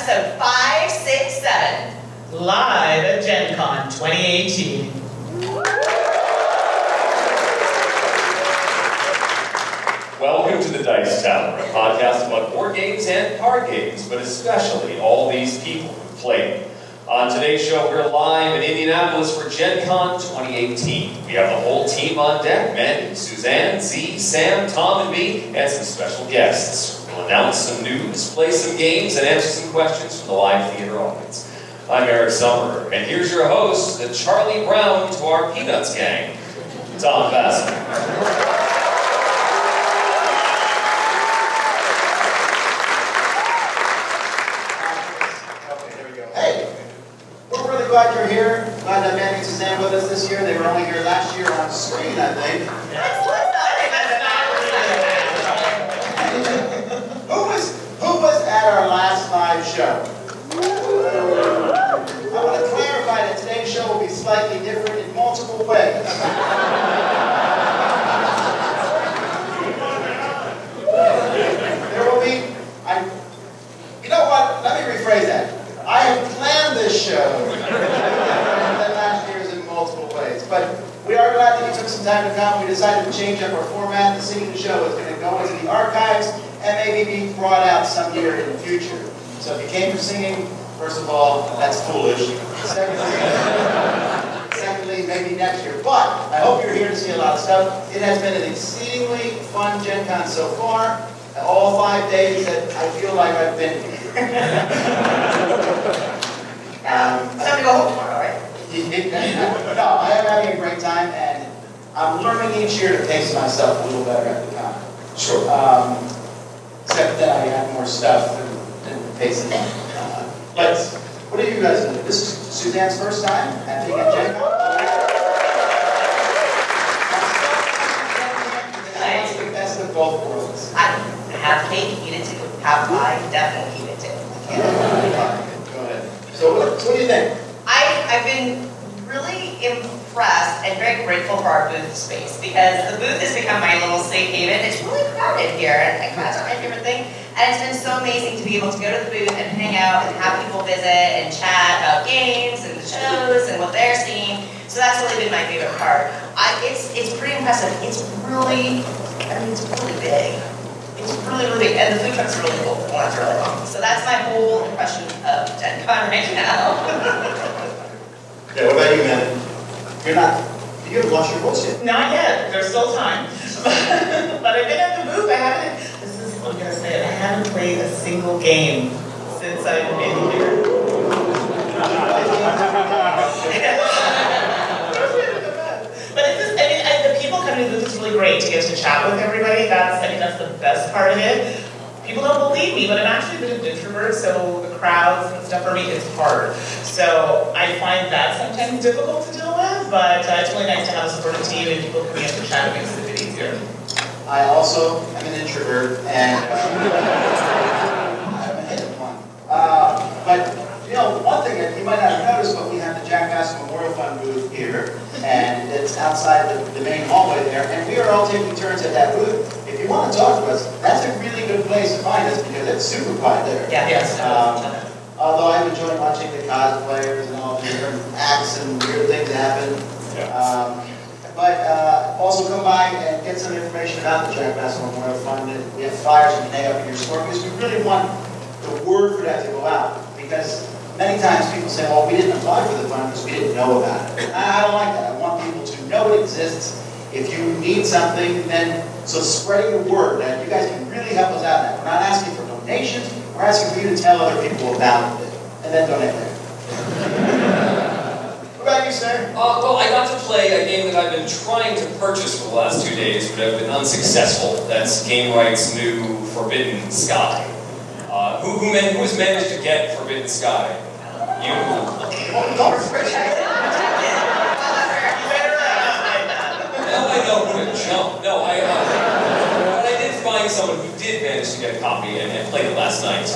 episode 567. Live at Gen Con 2018. Welcome to the Dice Tower, a podcast about board games and card games, but especially all these people who play them. On today's show, we're live in Indianapolis for Gen Con 2018. We have the whole team on deck: Mandy, Suzanne, Z, Sam, Tom, and me, and some special guests. We'll announce some news, play some games, and answer some questions from the live theater audience. I'm Eric Summerer, and here's your host, the Charlie Brown to our Peanuts gang, Tom Bassett. Glad you're here. Glad that Mandy and Suzanne with us this year. They were only here last year on screen, I think. Who was at our last live show? I want to clarify that today's show will be slightly different in multiple ways. There will be, you know what? Let me rephrase that. I have planned this show than last year's in multiple ways. But we are glad that you took some time to come. We decided to change up our format. The singing show is going to go into the archives and maybe be brought out some year in the future. So if you came for singing, first of all, that's foolish. Secondly, maybe next year. But I hope you're here to see a lot of stuff. It has been an exceedingly fun Gen Con so far. All 5 days that I feel like I've been here. Time to go home tomorrow, right? No, I am having a great time, and I'm learning each year to pace myself a little better at the con. Sure. Except that I have more stuff than pacing. But what are you guys doing? This is Suzanne's first time at being at Gen Con. That's the best of both worlds. Have cake, eat it too. Have pie, definitely eat it too. Go ahead. So what do you think? I've been really impressed and very grateful for our booth space, because the booth has become my little safe haven. It's really crowded here, and crowds are my favorite thing. And it's been so amazing to be able to go to the booth and hang out and have people visit and chat about games and the shows and what they're seeing. So that's really been my favorite part. It's pretty impressive. It's really big. It's really big, and the food truck's really cool. The one's really long. So that's my whole impression of Gen Con right now. Yeah, what about you, man? You haven't lost your voice yet. Not yet. There's still time. But I've been at the booth. This is what I'm going to say. I haven't played a single game since I've been here. But it's just, the people coming to the booth is really great to get to chat with everybody. That's the best part of it. People don't believe me, but I'm actually a bit of an introvert, so the crowds and stuff for me is hard. So I find that sometimes difficult to deal with, but it's really nice to have a supportive team and people coming in to chat. It makes it a bit easier. I also am an introvert, and I'm a hidden one. But one thing that you might not have noticed, but we have the Jack Bass Memorial Fund booth here, and it's outside the main hallway there, and we are all taking turns at that booth. If you want to talk to us, that's a really good place to find us, because it's super quiet there. Yeah. Yes. Although I've enjoyed watching the cosplayers and all the different acts and weird things that happen. Yeah. But also come by and get some information about the Jack Bass Memorial Fund. We have flyers you can hang up in your store, because we really want the word for that to go out. Because many times people say, well, we didn't apply for the fund because we didn't know about it. I don't like that. I want people to know it exists. If you need something, then so spreading the word that you guys can really help us out now. We're not asking for donations. We're asking for you to tell other people about it. And then donate there. What about you, sir? Well, I got to play a game that I've been trying to purchase for the last 2 days, but I've been unsuccessful. That's Game Right's new Forbidden Sky. Who's managed to get Forbidden Sky? You. Now I know who to jump. No, but I did find someone who did manage to get a copy and played it last night.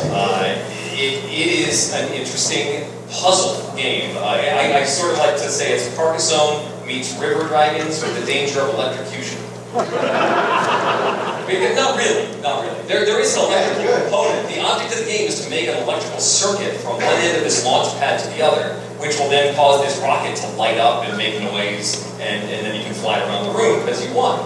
It is an interesting puzzle game. I sort of like to say it's Carcassonne meets River Dragons with the danger of electrocution. Not really, not really. There is an electrical component. The object of the game is to make an electrical circuit from one end of this launch pad to the other, which will then cause this rocket to light up and make noise, and then you can fly around the room as you want.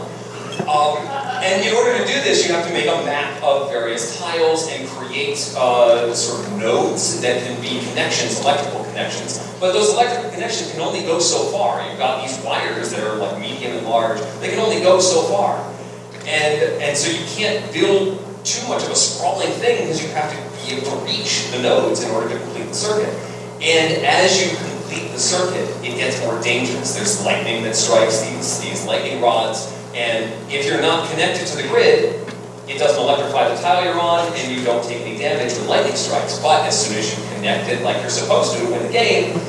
And in order to do this, you have to make a map of various tiles and create sort of nodes that can be connections, electrical connections. But those electrical connections can only go so far. You've got these wires that are like medium and large. They can only go so far. And so you can't build too much of a sprawling thing because you have to be able to reach the nodes in order to complete the circuit. And as you complete the circuit, it gets more dangerous. There's lightning that strikes these lightning rods. And if you're not connected to the grid, it doesn't electrify the tile you're on, and you don't take any damage when lightning strikes. But as soon as you connect it like you're supposed to in the game,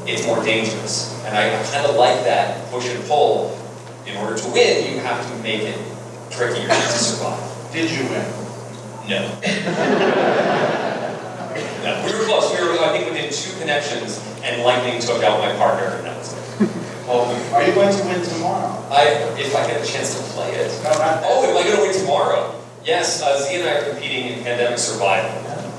it's more dangerous. And I kind of like that push and pull. In order to win, you have to make it trickier to survive. Did you win? No. No, we were close. We were, I think, within 2 connections, and lightning took out my partner, and that was it. Well, are you going to win tomorrow? If I get a chance to play it. No, not that. Oh, am I going to win tomorrow? Yes, Z and I are competing in pandemic survival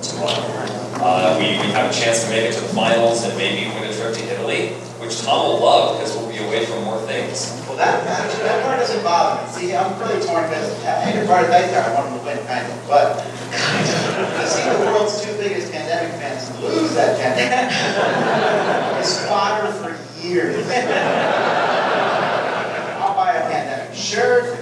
tomorrow. We have a chance to make it to the finals and maybe win a trip to Italy, which Tom will love because we'll be away from more things. Well, that part doesn't bother me. See, I'm really torn because I hated part of Dice Tower. I want him to win, kind of. But to see the world's 2 biggest pandemic fans lose that pandemic is fodder for years. I'll buy a pandemic shirt.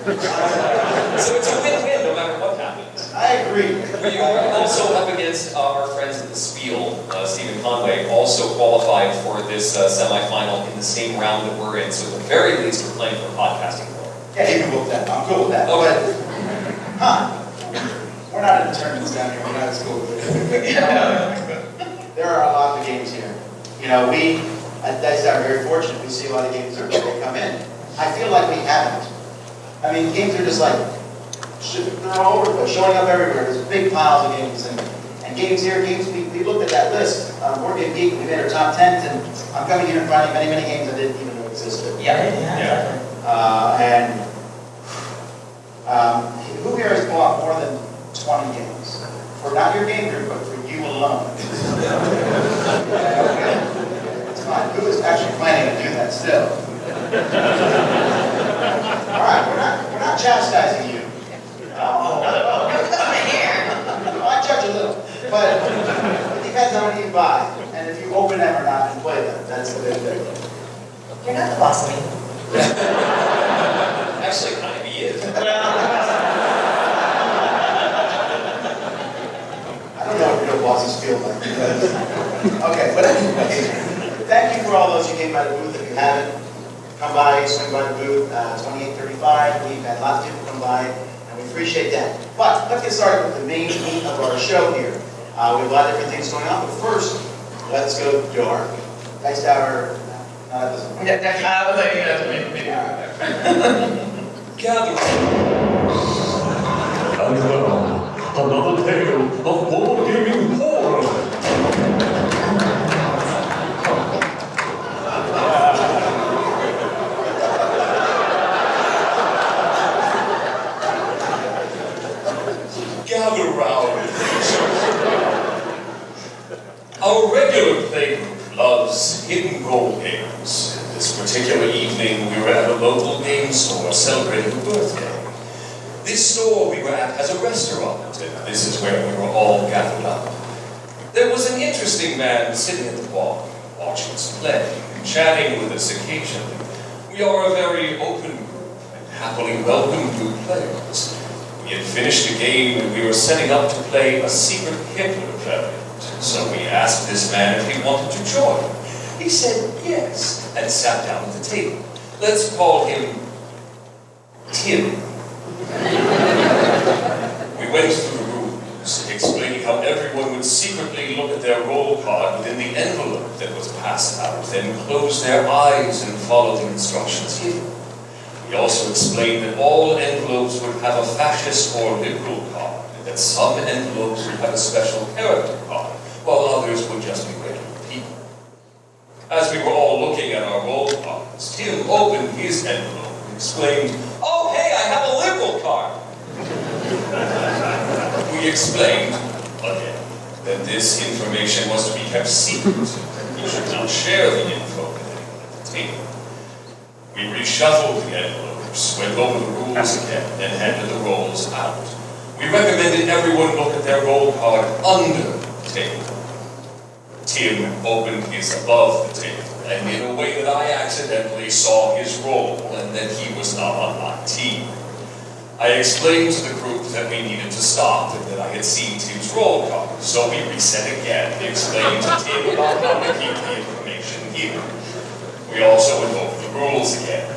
So it's a win-win no matter what happens. I agree. We are also up against our friends at the Spiel. Stephen Conway also qualified for this semifinal in the same round that we're in. So at the very least, we're playing for a podcasting war. Yeah, you can whoop that. I'm cool with that. Okay. But, we're not in tournaments down here. We're not at school. There are a lot of games here. You know, we at Dice Tower are very fortunate. We see a lot of games early. They come in. I feel like we haven't. I mean, games are just like, they're all over the place, showing up everywhere. There's big piles of games. And games here, we looked at that list. We're Game Geek, we made our top 10s, and I'm coming here and finding many, many games I didn't even know existed. Yeah. Who here has bought more than 20 games? For not your game group, but for you alone. It's fine. Who is actually planning to do that still? All right, we're not chastising you. No, I judge a little, but it depends how many you buy, and if you open them or not and play them. That's the big thing. You're not the boss of me. Actually, kind of he is. I don't know what real bosses feel like. Okay, but anyway, thank you for all those who came by the booth. If you haven't, come by, swing by the booth, 2835. We've had lots of people come by, and we appreciate that. But let's get started with the main meat of our show here. We have a lot of different things going on, but first, let's go dark. Dice Tower, no, that doesn't work. Gather. And now, another tale of board gaming horror. Gather round. Our regular playgroup loves hidden gold games. This particular evening, we were at a local game store celebrating a birthday. This store we were at has a restaurant, and this is where we were all gathered up. There was an interesting man sitting at the bar, watching us play and chatting with us occasionally. We are a very open group and happily welcome new players. We had finished the game and we were setting up to play a secret Hitler variant. So we asked this man if he wanted to join. He said yes, and sat down at the table. Let's call him Tim. We went through the rules, explaining how everyone would secretly look at their roll card within the envelope that was passed out, then close their eyes and follow the instructions given. We also explained that all envelopes would have a fascist or liberal card, and that some envelopes would have a special character card, while others would just be regular people. As we were all looking at our roll cards, Tim opened his envelope and exclaimed, "Oh, hey, I have a liberal card!" this information was to be kept secret, and we should not share the info with anyone at the table. We reshuffled the envelopes, went over the rules again, and handed the rolls out. We recommended everyone look at their roll card under the table. Tim opened his above the table, and in a way that I accidentally saw his roll, and that he was not on my team. I explained to the group that we needed to stop, and that I had seen Tim's roll card, so we reset again and explained to Tim about how to keep the information hidden. We also went over the rules again.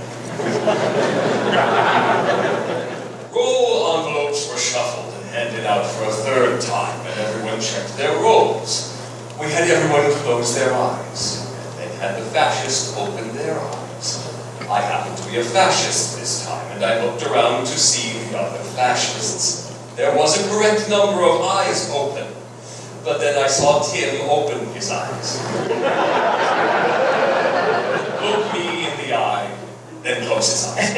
Roll envelopes were shuffled and handed out for a third time, and everyone checked their rolls. We had everyone close their eyes, and then had the fascist open their eyes. I happened to be a fascist this time, and I looked around to see the other fascists. There was a correct number of eyes open, but then I saw Tim open his eyes. Look me in the eye, then close his eyes.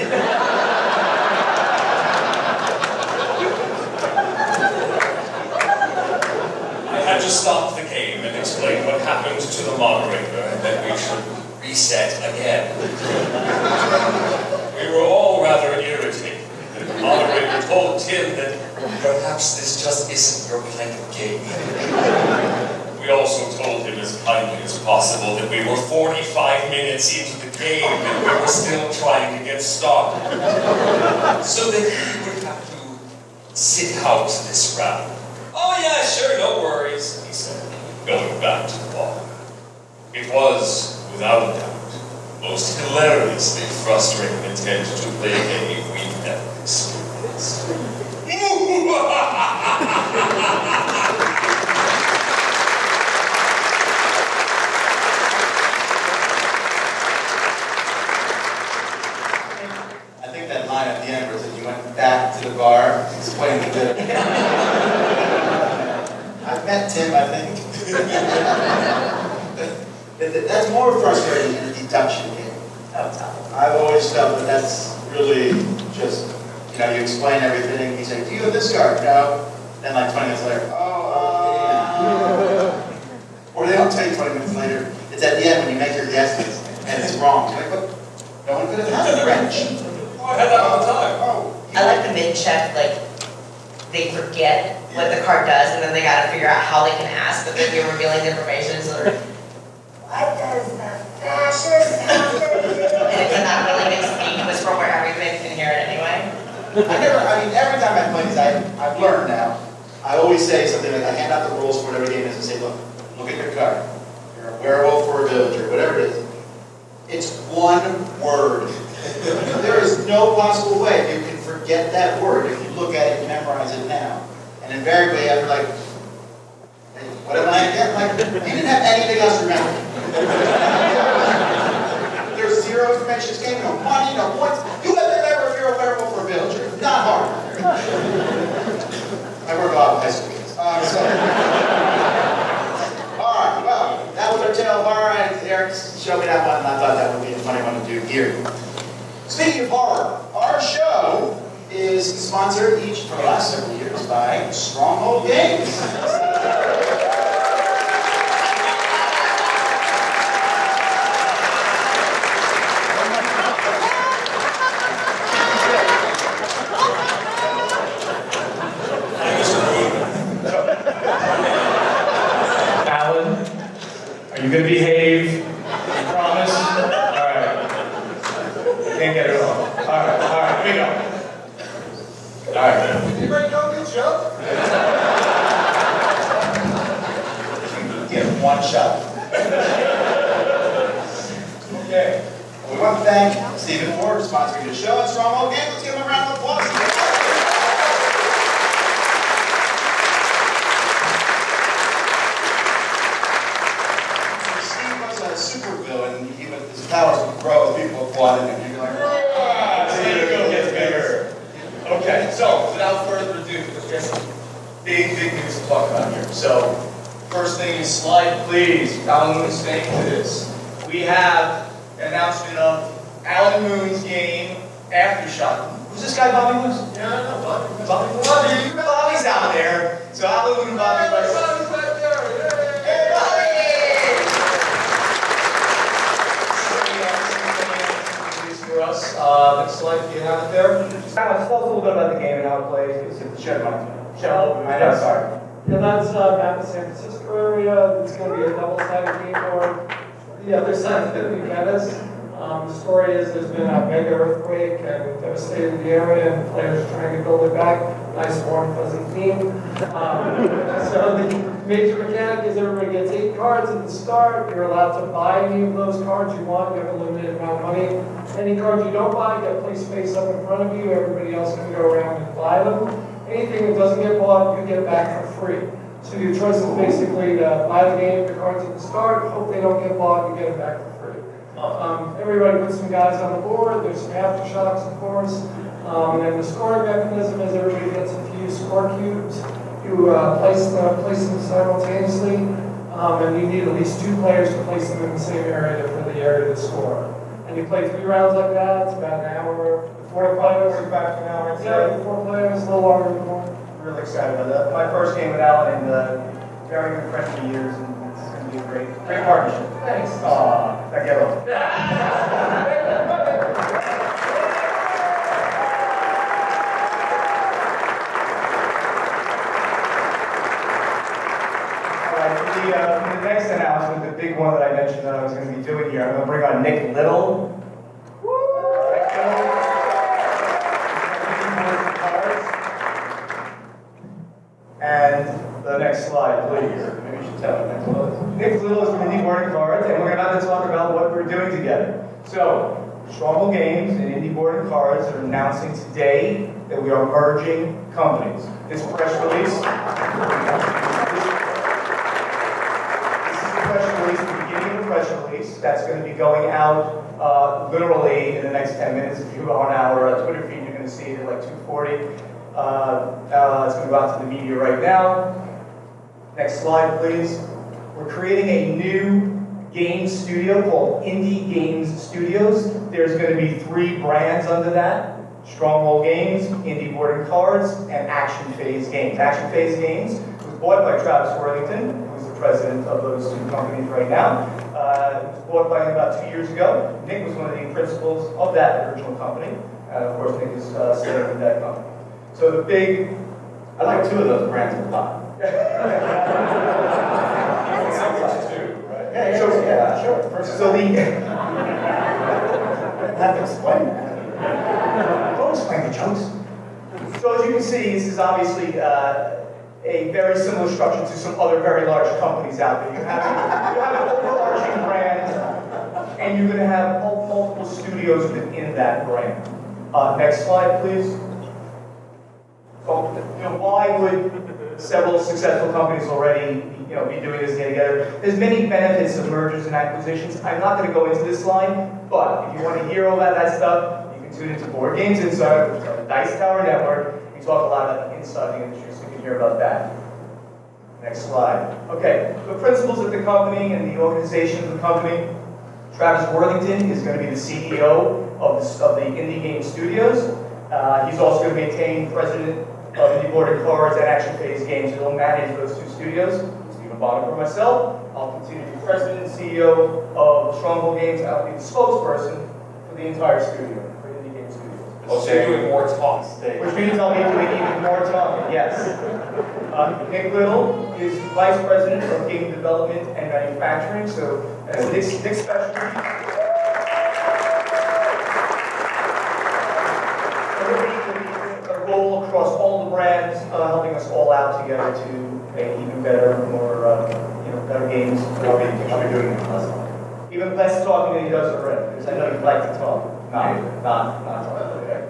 I had to stop the game and explain what happened to the moderator, and that we should reset again. We were all rather irritated. The moderator told Tim that perhaps this just isn't your kind of game. We also told him as kindly as possible that we were 45 minutes into the game and we were still trying to get started. So that he would have to sit out this round. Oh yeah, sure, no worries, he said, going back to the bar. It was, without a doubt, most hilariously frustrating attempt to play a game we've never experienced. I think that line at the end was that you went back to the bar, explained the bit. I've met Tim, I think. That's more frustrating than a deduction game. I've always felt that that's really just, you know, you explain everything, you say, do you have this card? No. Then like 20 minutes later, or they don't tell you 20 minutes later. It's at the end when you make your guesses, and it's wrong. You're like, but no one could have had a wrench. Oh, I had that all the time. I like the mid-check, like, they forget what the card does, and then they gotta figure out how they can ask, but then you're revealing the information, so they're, what does the fascist have to do? And it's in that really big speed whisper where everybody can hear it anyway. Every time I play these, I've learned now. I always say something like, I hand out the rules for whatever game it is and say, look at your card. You're a werewolf or a villager, whatever it is. It's one word. There is no possible way you can forget that word if you look at it and memorize it now. And invariably, after like, hey, what am I again? Like, you didn't have anything else to remember. There's zero information. This game, no money, no points. You have to remember if you're a werewolf or a villager. It's not hard. I work a lot with high school kids. Alright, well, that was our tale of horror, and Eric showed me that one, and I thought that would be a funny one to do here. Speaking of horror, our show is sponsored each for the last several years by Stronghold Games. Alan, are you going to behave? Promise? Alright. Can't get it all. Alright, here we go. Alright. Anybody know good joke? Get one shot. Okay. Well, we want to thank Stephen Ford for sponsoring the show and Stronghold Games. Let's give him a round of applause. Steve was a super villain. His powers would grow as people applauded him. You'd be like, So the ego gets bigger. Okay, so without further ado, there's some big news to talk about here. So, first thing is slide, please. Alan Moon's staying to this. We have an announcement of Alan Moon's game, Aftershock. Who's this guy, Bobby Moon? Yeah, I know, Bobby. Bobby's out there. So Alan Moon and Bobby. Bobby's right there. want to play. It's the shed mic. I know, sorry. Yeah, that's map the San Francisco area. It's going to be a double-sided game board. The other side is going to be Venice. The story is there's been a mega earthquake and devastated the area, and players are trying to build it back. Nice, warm, fuzzy theme. So the major mechanic is everybody gets 8 cards at the start. You're allowed to buy any of those cards you want. You have a limited amount of money. Any cards you don't buy get placed face up in front of you. Everybody else can go around and buy them. Anything that doesn't get bought, you get back for free. So your choice is basically to buy the game, the cards at the start, hope they don't get bought, you get them back for free. Everybody puts some guys on the board, there's some aftershocks, of course. And then the scoring mechanism is everybody gets a few score cubes. You place them simultaneously, and you need at least 2 players to place them in the same area for the area to score. And you play 3 rounds like that, it's about an hour. 4 players. 45 to an hour. Yeah, 4 players, a little longer than 4. Really excited about that. My first game with Alan in very good friends for years, and it's going to be a great partnership. Thanks. I get it. For the next announcement, the big one that I mentioned that I was going to be doing here, I'm going to bring on Nick Little. And the next slide, please. Maybe you should tell me. Nick Little is from Indie Boarding Cards, and we're about to talk about what we're doing together. So, Stronghold Games and Indie Boarding Cards are announcing today that we are merging companies. This press release. This is the press release, the beginning of the press release. That's going to be going out literally in the next 10 minutes. If you go on our Twitter feed, you're going to see it at like 2:40. It's going to go out to the media right now. Next slide, please. We're creating a new game studio called Indie Games Studios. There's going to be 3 brands under that. Stronghold Games, Indie Boarding Cards, and Action Phase Games. Action Phase Games was bought by Travis Worthington, who's the president of those 2 companies right now. It was bought by him about 2 years ago. Nick was one of the principals of that original company. And of course, Nick is staying with that company. So the big, I like 2 of those brands a lot. Yeah, sure. So the Have to explain that. don't explain the jokes. So as you can see, this is obviously a very similar structure to some other very large companies out there. You have an overarching brand, and you're going to have multiple studios within that brand. Next slide, please. So, why would several successful companies already, be doing this together? There's many benefits of mergers and acquisitions. I'm not going to go into this slide, but if you want to hear all about that stuff, you can tune into Board Games Insider, which is on the Dice Tower Network. We talk a lot about the inside industry, so you can hear about that. Next slide. Okay, the principals of the company and the organization of the company. Travis Worthington is going to be the CEO of the Indie Game Studios. He's also going to maintain president of Indie Boarding Cards and Action Phase Games. He'll manage those 2 studios. Stephen Bonner for myself. I'll continue to be president and CEO of Stronghold Games. I'll be the spokesperson for the entire studio, for Indie Game Studios. Oh, so you're doing more talks today. Which means I'll be doing even more talking, yes. Nick Little is Vice President of Game Development and Manufacturing, so that's Nick's specialty. A role across all the brands, helping us all out together to make even better, more, better games. I'll be doing it less talk. Even less talking than he does already, because I know you like to talk. Not talk. Okay.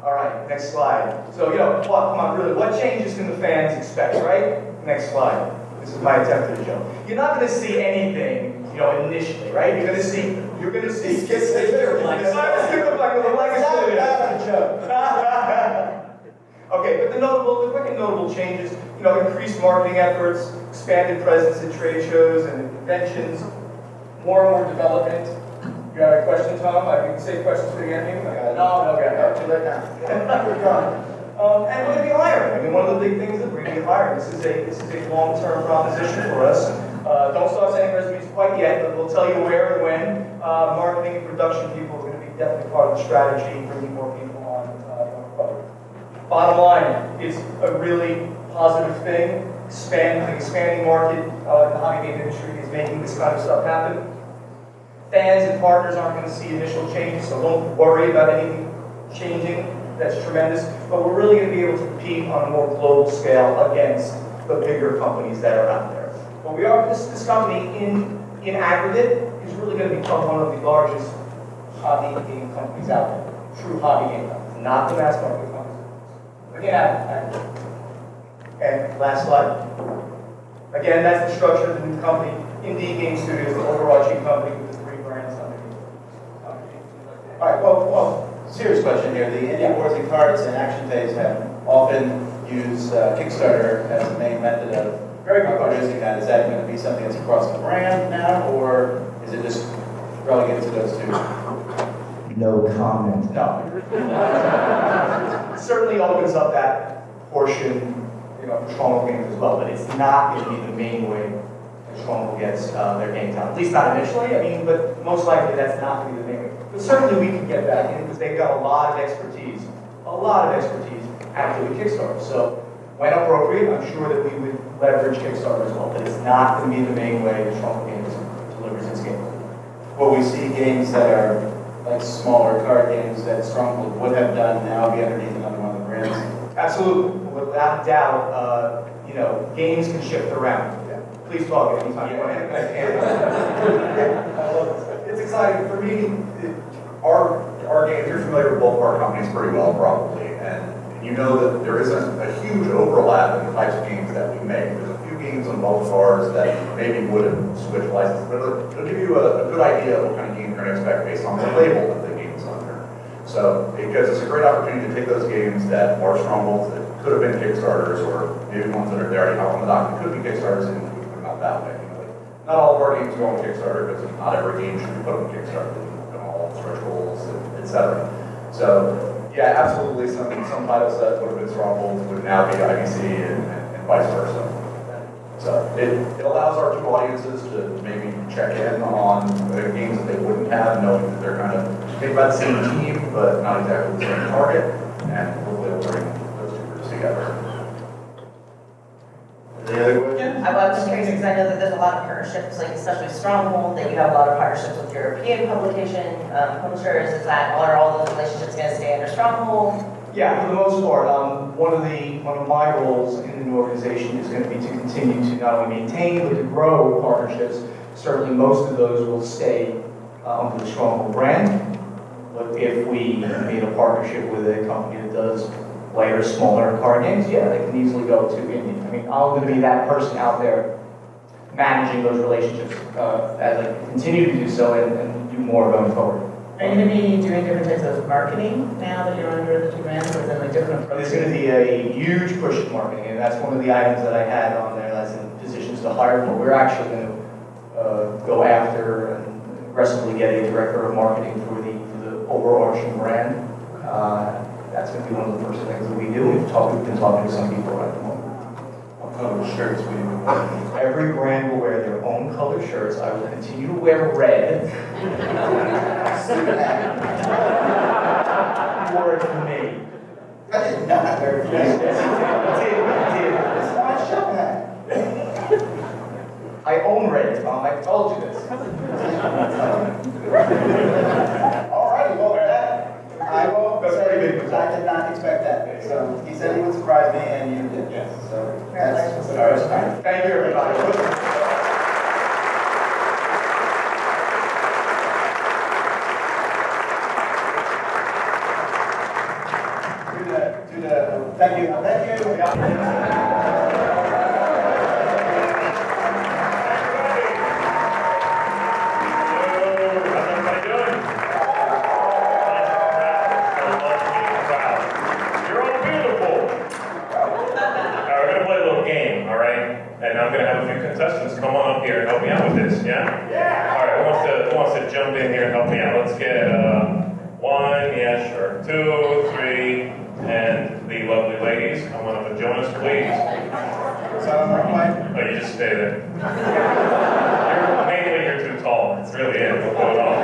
All right, next slide. So, come on, really, what changes can the fans expect, right? Next slide. This is my attempt at a joke. You're not going to see anything, initially, right? You're going to see. It's a joke. Okay, but the quick and notable changes, increased marketing efforts, expanded presence at trade shows and conventions, more and more development. You got a question, Tom? You can say questions for the end. No, okay, too late now. And we're going to be hiring. One of the big things that we're going to be hiring. This is a long-term proposition for us. Don't start sending resumes quite yet, but we'll tell you where and when. Marketing and production people are going to be definitely part of the strategy, bringing more people on the road. Bottom line, it's a really positive thing. An expanding market in the hobby game industry is making this kind of stuff happen. Fans and partners aren't going to see initial changes, so don't worry about anything changing. That's tremendous. But we're really going to be able to compete on a more global scale against the bigger companies that are out there. But we are this company in aggregate is really going to become one of the largest hobby game companies out there. True hobby game companies, not the mass market companies. Again, aggregate. And last slide. Again, that's the structure of the new company. Indie Game Studios, the overarching company with the 3 brands underneath. All right, well, serious question here. The indie boards and cards and action days have often used Kickstarter as the main method of producing that. Is that going to be something that's across the brand now, or is it just relegated to those 2? No comment. No. Certainly opens up that portion, for Stronghold games as well, but it's not going to be the main way that Stronghold gets their games out. At least not initially. But most likely that's not going to be the main way. But certainly we can get back in because they've got a lot of expertise after the Kickstarter. So when appropriate, I'm sure that we would leverage Kickstarter as well, but it's not going to be the main way that Stronghold Games delivers its game. Will we see games that are like smaller card games that Stronghold would have done now be underneath another one of the brands? Absolutely, without doubt. Games can shift around. Yeah. Please talk anytime you want to. It's exciting for me. Our games, you're familiar with both of our companies pretty well, probably, and you know that there isn't a huge overlap in the types of games that we make. There's a few games on both of ours that maybe wouldn't switch licenses, but it'll give you a good idea of what kind of game you're going to expect based on the label that the game is under. So it gives us a great opportunity to take those games that are Strongholds that could have been Kickstarters, or maybe ones that they already have on the dock that could be Kickstarters, and we put them out that way. Not all of our games go on Kickstarter because not every game should be put on Kickstarter. They all stretch goals, etc. So yeah, absolutely. Some titles that would have been Strongholds would now be IBC and vice versa. So it allows our 2 audiences to maybe check in on the games that they wouldn't have, knowing that they're kind of made by the same team, but not exactly the same target, and hopefully it'll bring those 2 groups together. Any other questions? I was just curious because I know that there's a lot of partnerships, like especially Stronghold, that you have a lot of partnerships with European publishers. Are all those relationships going to stay under Stronghold? Yeah, for the most part. One of my roles in the new organization is going to be to continue to not only maintain but to grow partnerships. Certainly, most of those will stay under the Stronghold brand. But if we made a partnership with a company that does lighter, smaller card games, yeah, they can easily go to indie. I'm going to be that person out there managing those relationships as I continue to do so and do more going forward. Are you going to be doing different types of marketing now that you're under the 2 brands, or is it like different approaches? There's going to be a huge push in marketing, and that's one of the items that I had on there that's in positions to hire for. We're actually going to go after and aggressively get a director of marketing for the overarching brand. That's going to be one of the first things that we do. We've been talking to some people at the moment. What color shirts will you be wearing? Every brand will wear their own color shirts. I will continue to wear red. You wore it for me. I did not wear it. Yes, you did. It's my shop hat. I own red, Tom. I told you this. All righty, well, that, I will That's say, pretty big. I did not expect that. So he said he would surprise me, and you did. Yes. So that's all right. Thank you, everybody. Thank you. And I'm going to have a few contestants come on up here and help me out with this, yeah? Yeah! All right, who wants to jump in here and help me out? Let's get 1, yeah, sure, 2, 3, and the lovely ladies, come on up and join us, please. Oh, you just stay there. You're too tall. It's really it. What's going on?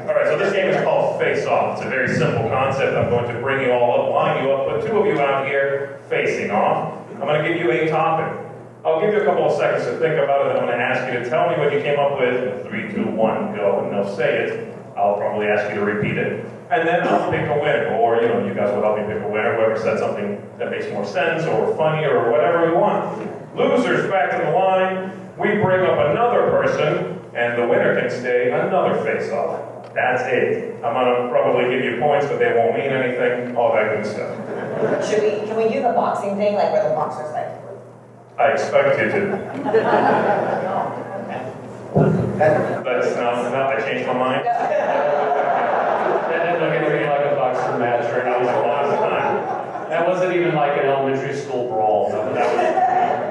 All right, so this game is called face off. It's a very simple concept. I'm going to bring you all up, line you up, put two of you out here facing off. I'm going to give you a topic. I'll give you a couple of seconds to think about it, and I'm going to ask you to tell me what you came up with. 3, 2, 1, go, and they'll say it. I'll probably ask you to repeat it, and then I'll pick a winner, or you guys will help me pick a winner, whoever said something that makes more sense, or funnier, or whatever we want. Losers back in the line, we bring up another person, and the winner can stay another face-off. That's it. I'm gonna probably give you points, but they won't mean anything, all that good stuff. Can we do the boxing thing, like where the boxers like? I expect you to. That's no, I changed my mind. That didn't look anything like a boxing match or anything. That was a lot of time. That wasn't even like an elementary school brawl. That was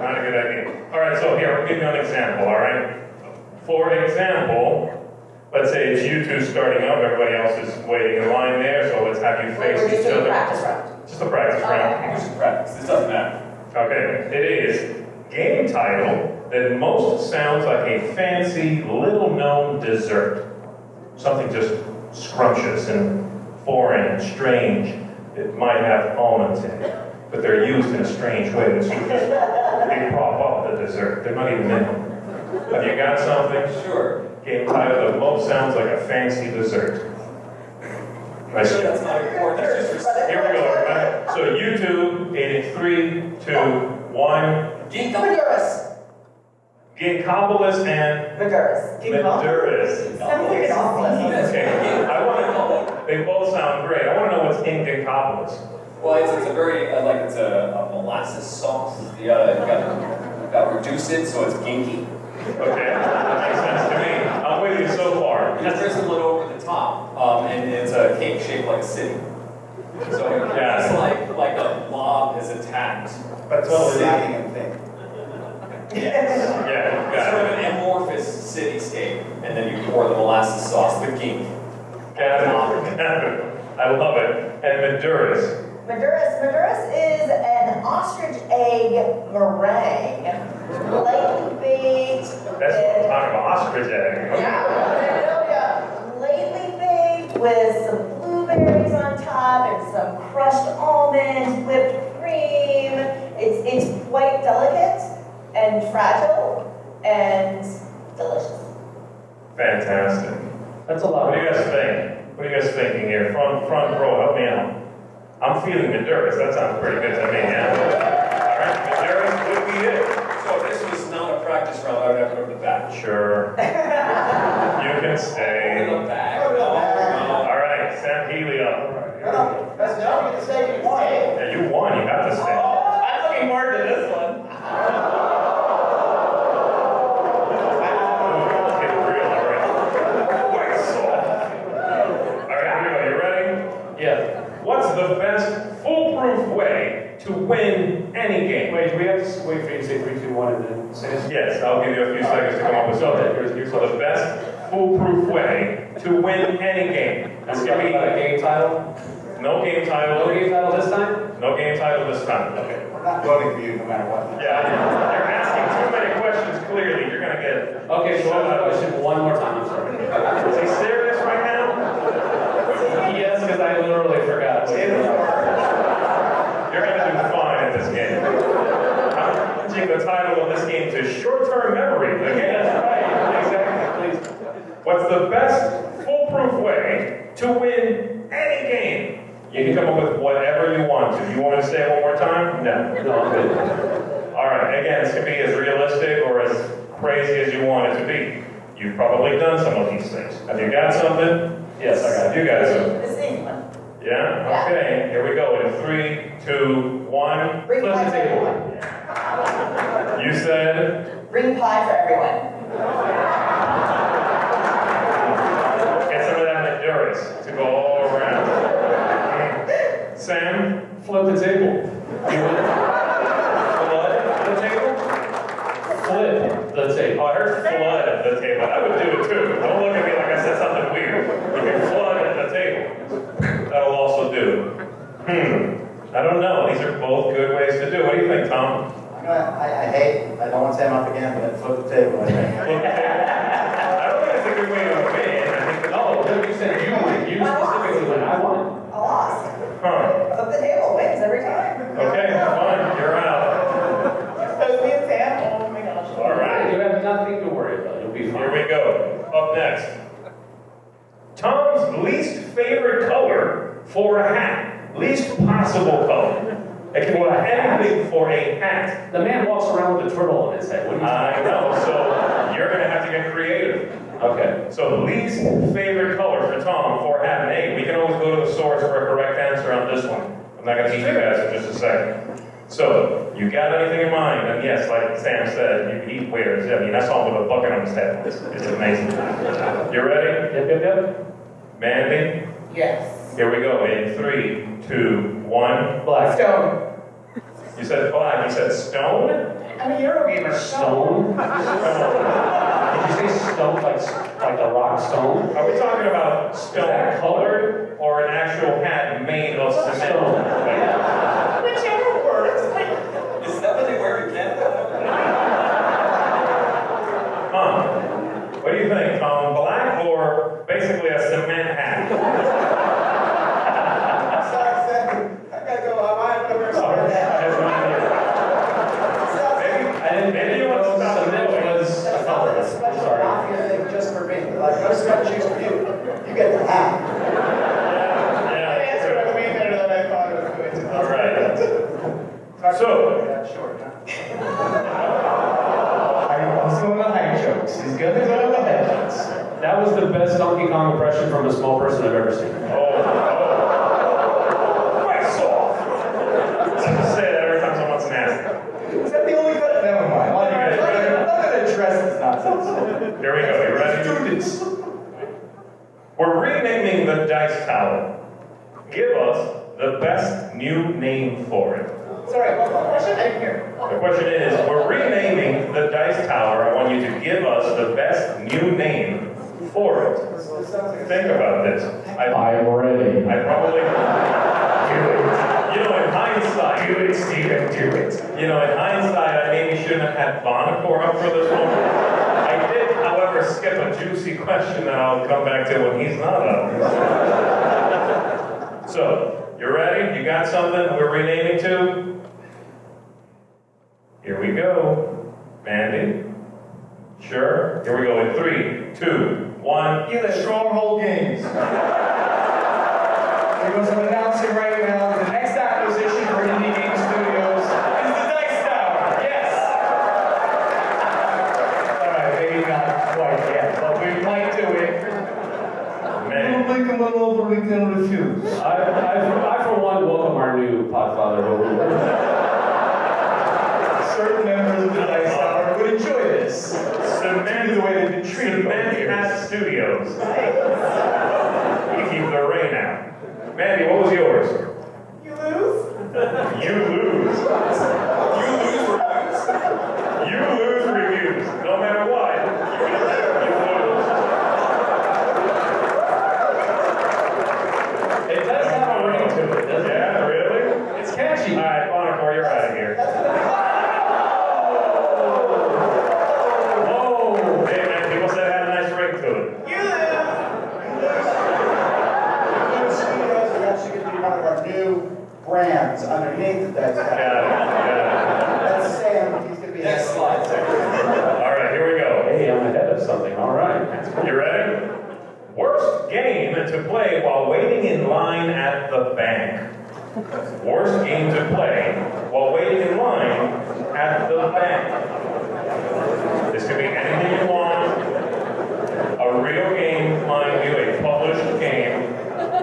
not a good idea. All right, so here, I'll give you an example, all right? For example, let's say it's you two starting up, everybody else is waiting in line there, so let's have you face We're just each doing a other. practice round. Just a practice round. Okay. Just practice, this doesn't matter. Okay, it is game title that most sounds like a fancy, little-known dessert. Something just scrumptious and foreign and strange. It might have almonds in it, but they're used in a strange way. They prop up the dessert. They're not even in it. Have you got something? Sure. Game title that most sounds like a fancy dessert. Nice Sure, job. that's not important, that's just Here we go, everybody. So you two, in 3, 2, 1. Maduras. Ginkgopolis and Maduras. Maduras. Sounds like an awful. Okay, they both sound great. I want to know what's in Ginkgopolis. Well, it's a very, it's a molasses sauce. You gotta reduce it so it's ginky. Okay, that makes sense to me. I'm with you so far. You drizzle it over the top, and it's a cake shaped like a city. So Yeah. it's like a blob is attacked. But totally lacking in thing. Yeah, It's sort of got an amorphous cityscape, and then you pour the molasses sauce, the gink. it. Got it. I love it. And Maduras. Maduras is an ostrich egg meringue, lightly baked. That's what I'm talking about, ostrich egg. Okay. Yeah, lightly baked with some blueberries on top and some crushed almonds, whipped cream. It's quite delicate and fragile and delicious. Fantastic. That's a lot. What do you guys think? What are you guys thinking here? Front row, help me out. I'm feeling Maduras. That sounds pretty good to me, yeah? All right, Maduras would be it. So if this was not a practice round, I would have to go to the back. Sure. You can stay. In the back? Go to the back. All right, Sam Healy up. No, that's no, you can say you won. Yeah, you won. You have to stay. I'm looking forward to this one. It's getting real already. Quite soft. All right, here we go. You ready? Yeah. What's the best foolproof way to win any game? Wait, do we have to wait for you to say 3, 2, 1 and then say it? Yes, I'll give you a few seconds to come up with something. So the best foolproof way to win any game. This Is can it about a be game title? no game title. No game title this time? No game title this time. Okay. We're not voting for you no matter what. Yeah, you're asking too many questions clearly. You're going to get... Okay, so one question one more time, I'm sorry. Is he serious right now? Yes, because I literally forgot. You're going to do fine in this game. I'm changing the title of this game to Short-Term Memory. Again, That's right, exactly, please. what's the best foolproof way to win any game? You can come up with whatever you want to. You want me to say it one more time? No. No, I'm good. All right, again, this can be as realistic or as crazy as you want it to be. You've probably done some of these things. Have you got something? Yes, I got it. You got something. This is an easy one. Yeah? Okay, here we go. In 3, 2, 1. Bring Flip pie the for table. everyone. You said, Bring pie for everyone. get some of that Maduras to go all around. Sam? Flip the table. You would flood the table? Flip the table. Oh, I heard flood the table. I would do it too. Don't look at me like I said something weird. You can flood the table. That'll also do. I don't know. These are both good ways to do. What do you think, Tom? I don't want to say I'm up again, but flip the table, I think. Flip the table. I don't think it's a good way to win. I think No, you said you specifically It'll be fun. Here we go. Up next. Tom's least favorite color for a hat. Least possible color. It can be anything for a hat. The man walks around with a turtle on his head. What do you I know, so you're gonna have to get creative. Okay. So least favorite color for Tom for a hat. And hey, we can always go to the source for a correct answer on this one. I'm not gonna teach you guys in just a second. So, you got anything in mind? And yes, like Sam said, he wears, I mean, I saw him with a bucket on his head. It's amazing. You ready? Yep. Mandy? Yes. Here we go. In 3, 2, 1. Black. Stone. You said black. You said stone? I'm a Eurogamer. Stone? Did you say stone like the rock stone? Are we talking about stone that colored or an actual hat made of cement? Stone. Whichever works. Is that what they wear in Canada? Huh. What do you think, Tom? Black or basically a cement hat? Sorry, Sam. I gotta go. I'm over Maybe you want to stop cement was a color. a special Sorry. mafia thing just for me. Like, no special shoes for you. You get the hat. That answer went way better than I thought it was going to. All right. So, That's short, huh? I'm still in the hype jokes. He's gonna go to the headlines. That was the best Donkey Kong impression from a small person I've ever seen. Wax off! I have to say that every time someone's nasty. Is that the only cut? Never mind. All right, I'm gonna address this nonsense. Here we go. You ready? Students. We're renaming the dice tower. Give us the best new name for it. Sorry, hold on. Question? I didn't hear. The question is, we're renaming the dice tower. I want you to give us the best new name for it. Think about this. I'm ready. I probably do it. You know, in hindsight, Do it, Steven. Do it. You know, in hindsight, I maybe shouldn't have had Bonacor up for this one. I did, however, skip a juicy question that I'll come back to when he's not up. So, you ready? You got something we're renaming to? Here we go. Mandy? Sure? Here we go in 3, 2, 1. You the Stronghold Games. Because I'm announcing right now the next acquisition for Indie Game Studios is the Dice Tower. Yes. All right, maybe not quite yet, but we might do it. Man. We'll make them all over. We can refuse. I for one, welcome our new podfather over. Certain members of the Dice Tower would enjoy this. Cement, the way they've been treated over Cement the years. Hat Studios. You keep the rain out. Mandy, what was yours? You lose? You lose. You lose reviews. No matter what. You lose. It does have a ring to it, doesn't it? Yeah, really? It's catchy. All right, Bonacor, you're out of here. Whoa! Hey, man, people said it had a nice ring to it. You lose! New Studios are actually going to be one of our new brands underneath the Dice Tower. Got That's Sam. He's going to be Next slide. it. All right, here we go. Hey, I'm ahead of something. All right. You ready? Worst game to play while waiting in line at the bank. Worst game to play while waiting in line at the bank. This could be anything you want. A real game, mind you, a published game,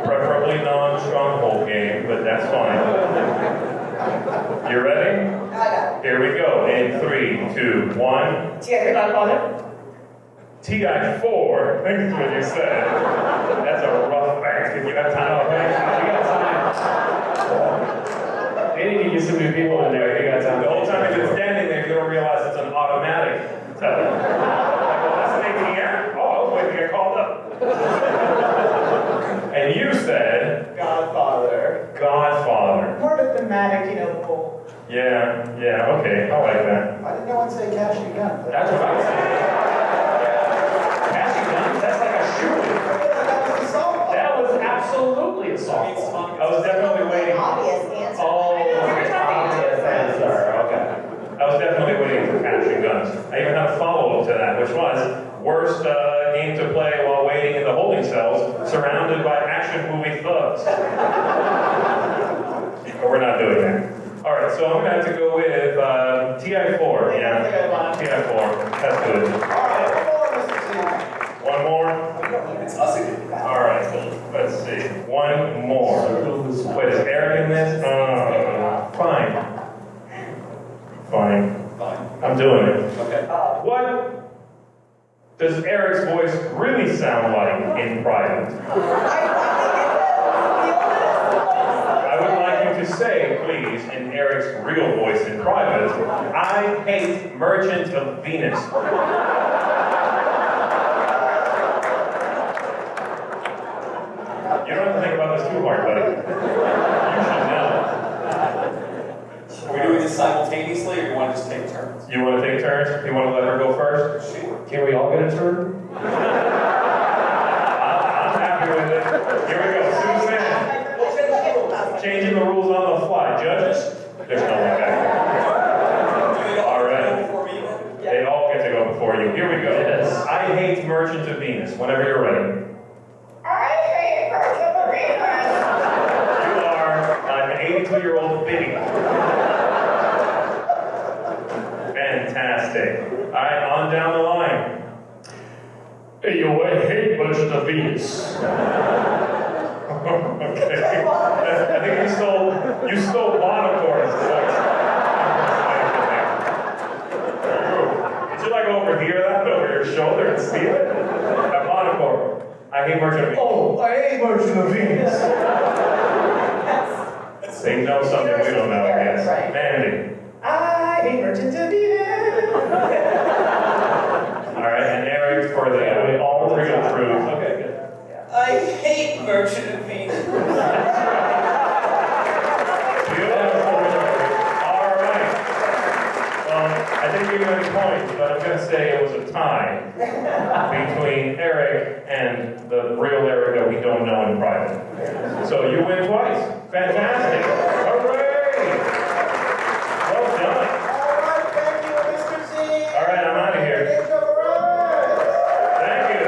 preferably non-stronghold game, but that's fine. You ready? I got it. Here we go. In 3, 2, 1. See, I got on it. TI4, thanks for what you said. That's a rough basket. You got time. You got time. They need to get some new people in there. You got time. The whole time you've been standing there, you don't realize it's an automatic. So, like, well, that's an ATM? Oh, I was waiting to get called up. And you said, Godfather. Godfather. More of a thematic, pull. Yeah, okay, I like that. Why did no one say cash and gun? That's what I said. Catchy guns, that's like a shooting. That was absolutely a softball. I was definitely waiting. Obvious answer. Oh, obvious answer. Okay. I was definitely waiting for catching guns. I even had a follow-up follow-up to that, which was worst game to play while waiting in the holding cells, surrounded by action movie thugs. But we're not doing that. All right, so I'm gonna have to go with TI4. Yeah, TI4. That's good. All right, One more. It's us again. All right, let's see. One more. Wait, is Eric in this? Fine. Fine. I'm doing it. Okay. What does Eric's voice really sound like in private? I would like you to say, please, in Eric's real voice in private, I hate Merchant of Venus. You don't have to think about this too hard, buddy. You should know. Are we doing this simultaneously, or do you want to just take turns? You want to take turns? You want to let her go first? Sure. Can we all get a turn? I'm happy with it. Here we go. Suzanne. Changing the rules on the fly. Judges? There's no one back there. All right. Before me? They all get to go before you. Here we go. Yes. I hate Merchant of Venus. Whenever you're ready. I hate Merchant of Venus. You are an 82-year-old biddy. Fantastic. All right, on down the line. Hey, yo, I hate Merchant of Venus. Okay. I think you stole Monocor's voice. Did you like overhear that over your shoulder and steal it? That Monocor. I hate Merchant of Venus. Oh, I hate Merchant of Venus. They know something we don't know, I guess. Right. Mandy. I hate Merchant of Venus. All right, and Eric for the all real truth. Okay, good. I hate Merchant of Venus. All right. Well, I didn't give you any points, but I'm going to say it was a tie between Eric and the real Eric that we don't know in private. So you win twice. Fantastic. Hooray! Well done. All right, thank you, Mr. Z. All right, I'm out of here. Thank you.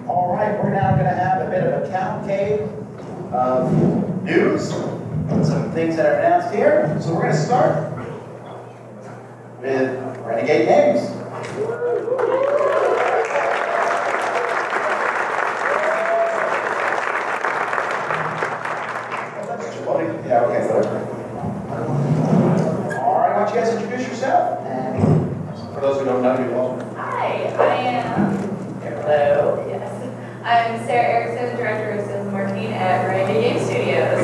All right, we're now going to have a bit of a countcade of news, some things that are announced here. So we're going to start with Renegade Games. Yeah, okay, whatever. All right, why don't you guys introduce yourself? And for those who don't know you all. Hi, I am. Hello. Yes. I'm Sarah Erickson, Director of Sales and Marketing at Renegade Game Studios.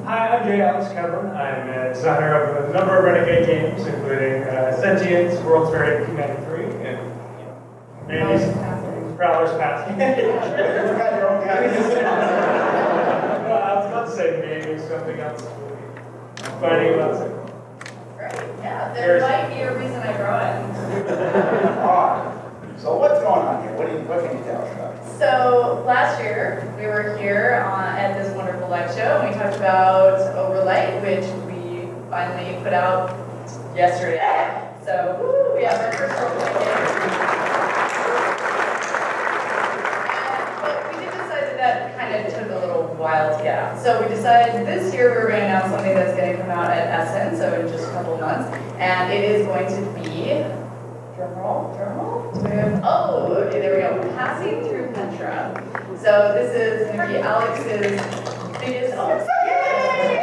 Hi, I'm Geoff. I'm a designer of a number of Renegade games, including Sentience, World's Fair 1993, and Randy's Prowler's Passing. I was about to say maybe something else. Finding about it. Right. Yeah, there might be a reason I brought it. All right. So what's going on here? What can you tell us about it? So last year we were here at this wonderful live show, and we talked about Overlight, which we finally put out yesterday. So woo, we have our first Overlight game. But we did decide that kind of took a little while to get out. So we decided this year we were going to announce something that's going to come out at Essen, so in just a couple of months, and it is going to be. Drum roll. Oh, okay, there we go. Passing through Petra. So this is going to be Alex's biggest. Oh, yay!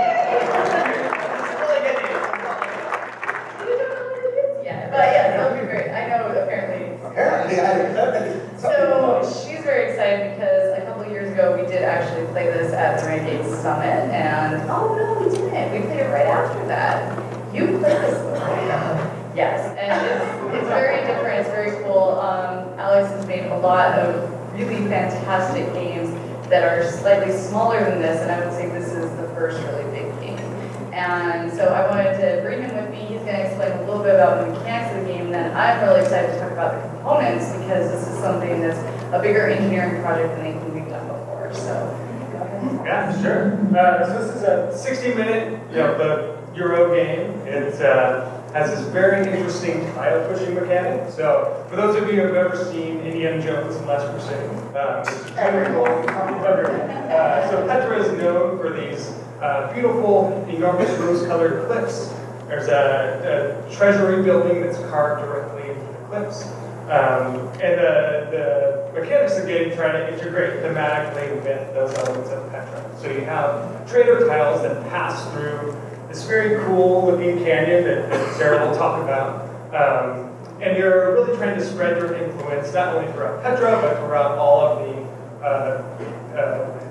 Yeah, but yeah, that'll be great. I know apparently. So she's very excited because a couple of years ago we did actually play this at the Renegade Summit, and oh no, we didn't. We played it right after that. You played this one, right? Yes, and it's very different, it's very cool. Alex has made a lot of really fantastic games that are slightly smaller than this, and I would say this is the first really big game. And so I wanted to bring him with me. He's going to explain a little bit about the mechanics of the game, and then I'm really excited to talk about the components because this is something that's a bigger engineering project than anything we've done before. So, go ahead. Yeah, sure. So this is a 60-minute, the Euro game. It has this very interesting tile pushing mechanic. So for those of you who have ever seen Indiana Jones and Last Crusade, it's very cool. So Petra is known for these beautiful, enormous rose-colored cliffs. There's a treasury building that's carved directly into the cliffs. And the mechanics of the game try to integrate thematically with those elements of Petra. So you have trader tiles that pass through this very cool looking canyon that Sarah will talk about. And you're really trying to spread your influence not only throughout Petra, but throughout all of the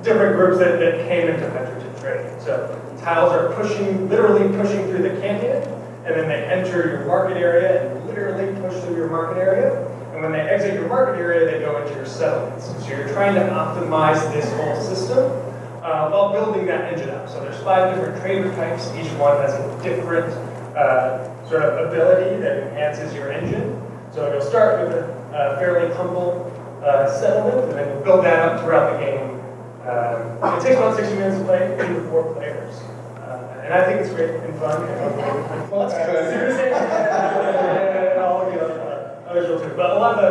different groups that came into Petra to trade. So tiles are literally pushing through the canyon, and then they enter your market area and literally push through your market area. And when they exit your market area, they go into your settlements. So you're trying to optimize this whole system while building that engine up. So there's 5 different trader types. Each one has a different sort of ability that enhances your engine. So you'll start with a fairly humble settlement, and then you'll build that up throughout the game. It takes about 60 minutes to play, 2 to 4 players. And I think it's great and fun. Well, that's good. Others will too. But a lot of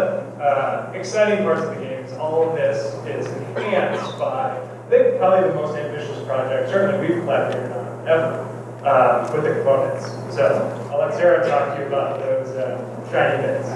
the exciting parts of the game is all of this is enhanced by, I think, probably the most ambitious project, certainly we've collaborated on ever, with the components. So I'll let Sarah talk to you about those shiny bits.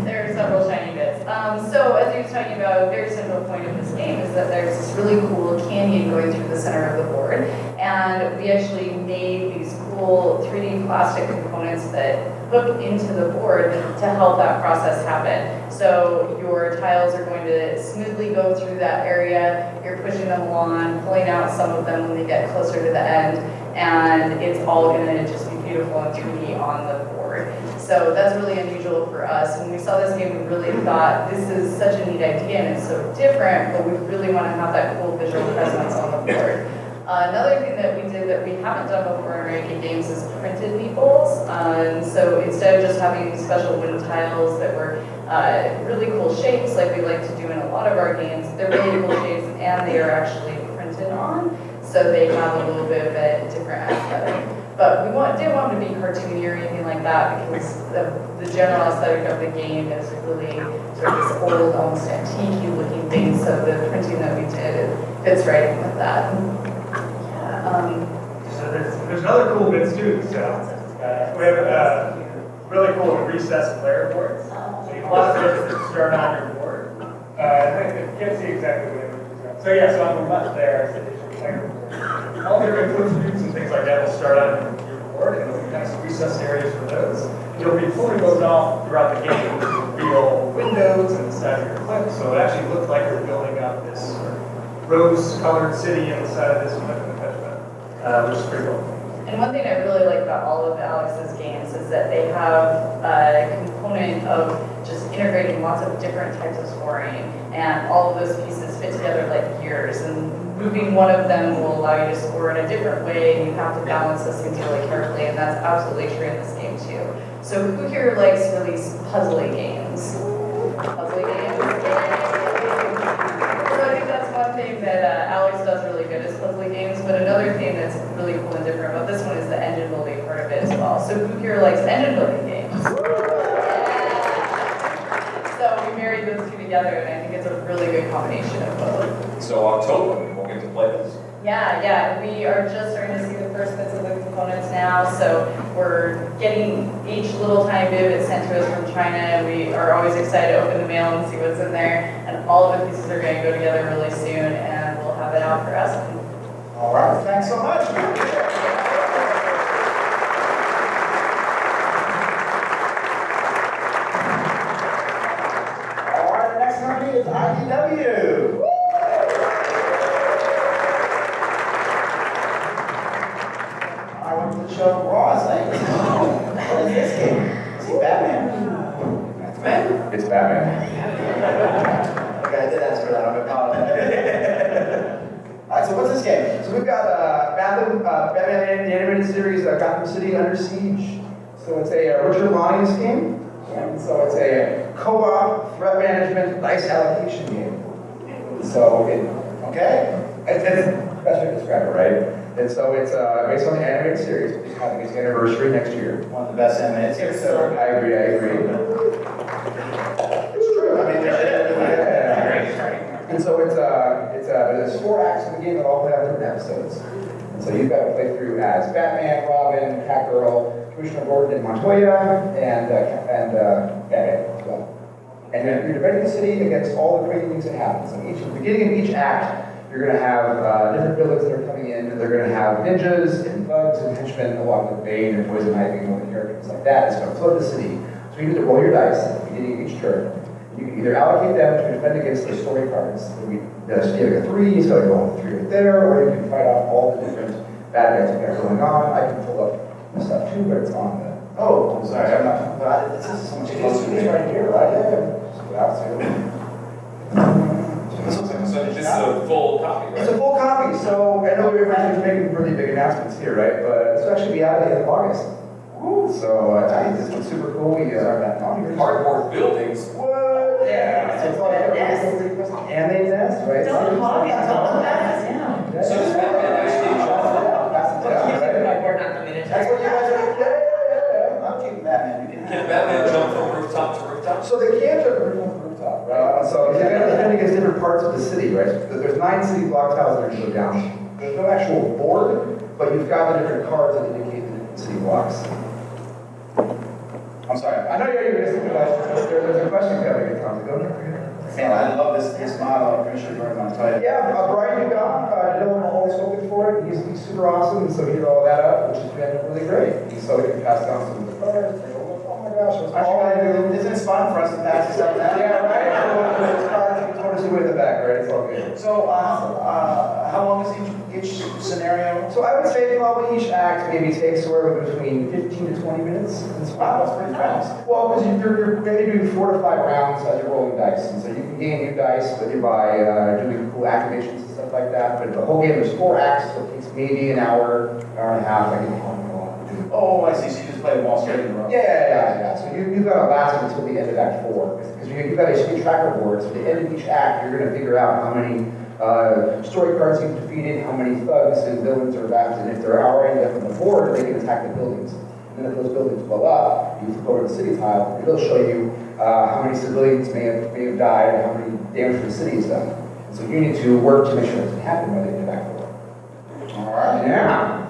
There are several shiny bits. So as he was talking about, a very central point of this game is that there's this really cool canyon going through the center of the board. And we actually made these cool 3D plastic components that hook into the board to help that process happen. So your tiles are going to smoothly go through that area. You're pushing them along, pulling out some of them when they get closer to the end. And it's all going to just be beautiful and 3D on the board. So that's really unusual for us. When we saw this game, we really thought this is such a neat idea and it's so different, but we really want to have that cool visual presence on the board. Another thing that we did that we haven't done before in ranking games is printed meeples. So instead of just having special wind tiles that were really cool shapes like we like to do in a lot of our games, they're really cool shapes and they are actually printed on. So they have a little bit of a different aesthetic. But we didn't want them to be cartoony or anything like that because the general aesthetic of the game is really sort of this old, almost antique-y looking thing. So the printing that we did fits right in with that. So there's another cool bits too. So we have really cool recessed player boards. So you have a lot of bits that start on your board. I can't see exactly what it is. So yeah, so on the left there is the digital player board. All your influence groups and things like that will start on your board, and there'll be nice recessed areas for those. You'll be pulling those off throughout the game to reveal windows and the side of your cliff, so it actually looks like you're building up this sort of rose-colored city inside of this cliff in Petra, which is pretty cool. And one thing I really like about all of Alex's games is that they have a component of just integrating lots of different types of scoring, and all of those pieces fit together like gears. And moving one of them will allow you to score in a different way, and you have to balance those things really carefully, and that's absolutely true in this game too. So who here likes really puzzly games? Puzzly games? So I think that's one thing that Alex does really good is puzzly games, but another thing that's really cool and different about this one is the engine building part of it as well. So who here likes engine building games? So we married those two together, and I think it's a really good combination of both. So October, we'll get to play this. Yeah, we are just starting to see the first bits of the components now, so we're getting each little tiny bit of it sent to us from China, and we are always excited to open the mail and see what's in there, and all of the pieces are going to go together really soon, and we'll have it out for us. All right, thanks so much. All right, the next company is IDW. I want to show Ross. What is this game? Is he Batman? Batman? It's Batman. Okay, I did ask for that. I'm apologizing. All right, so what's this game? So we've got Batman the animated series, Gotham City Under Siege. So it's a Richard Lyons game. And so it's a co-op threat management dice allocation game. So Okay. It's the best way to describe it, right? And so it's based on the animated series, which is having its anniversary next year. One of the best animated series ever. I agree. It's true, I mean, And so there's 4 acts in the game that all play out different episodes. And so you've got to play through as Batman, Robin, Catgirl, Commissioner Gordon, and Montoya, and Batman as well. And then you're defending the city against all the crazy things that happen. So at the beginning of each act, you're going to have different villains that are coming in, and they're going to have ninjas and thugs and henchmen, along with Bane and Poison Ivy and all the characters like that. It's going to flood the city. So you need to roll your dice at the beginning of each turn. You can either allocate them to defend against the story cards. So you have a 3, so you go 3 right there, or you can fight off all the different bad guys that are going on. I can pull up the stuff too, but it's on the. Oh, I'm sorry, I'm not. But this is so much closer to me. Right here, right? Yeah. This looks like this is a full copy, right? It's a full copy, so I know everyone's making really big announcements here, right? But this will actually be out at the end of August. So it's super cool. We Cardboard buildings. What? Yeah. So it's all and they nest, right? Don't hog it, don't pass it down. So does Batman actually jump? That's what you guys are. Yeah. I'm keeping Batman. Can Batman jump from rooftop to rooftop? So they can jump from rooftop, right? So they're going to defend against different parts of the city, right? There's 9 city block tiles that are going to go down. There's no actual board, but you've got the different cards that indicate the different city blocks. I'm sorry. I know you're going to listen to that. There's a question coming. Go ahead. Man, I love this model of Commissioner Gordon Montoya. Yeah, Brian Dugan, Dylan always spoken for it. He's super awesome, and so he did all that up, which has been really great. And so he can pass down some of the players. Oh my gosh, it was all I do. Isn't it fun for us to pass this up now? Yeah, right. It's always way in the back, right? It's all good. So, how long is each scenario? So I would say probably each act maybe takes somewhere between 15 to 20 minutes. Wow, that's pretty fast. Well, because you're maybe doing 4 to 5 rounds as you're rolling dice, and so you can gain new dice by doing cool activations and stuff like that. But the whole game is 4 acts, so it takes maybe an hour and a half. Oh, I see. So you just play them all straight in a row. Yeah. So you've got to last until the end of Act 4. Because you've got a speed tracker board, so at the end of each act, you're going to figure out how many story cards you've defeated, how many thugs and villains are left, and if they're already up on the board, they can attack the buildings. And then if those buildings blow up, you flip over to the city tile, it'll show you how many civilians may have died, and how many damage to the city is done. And so you need to work to make sure that doesn't happen by the end of Act 4. All right. Yeah.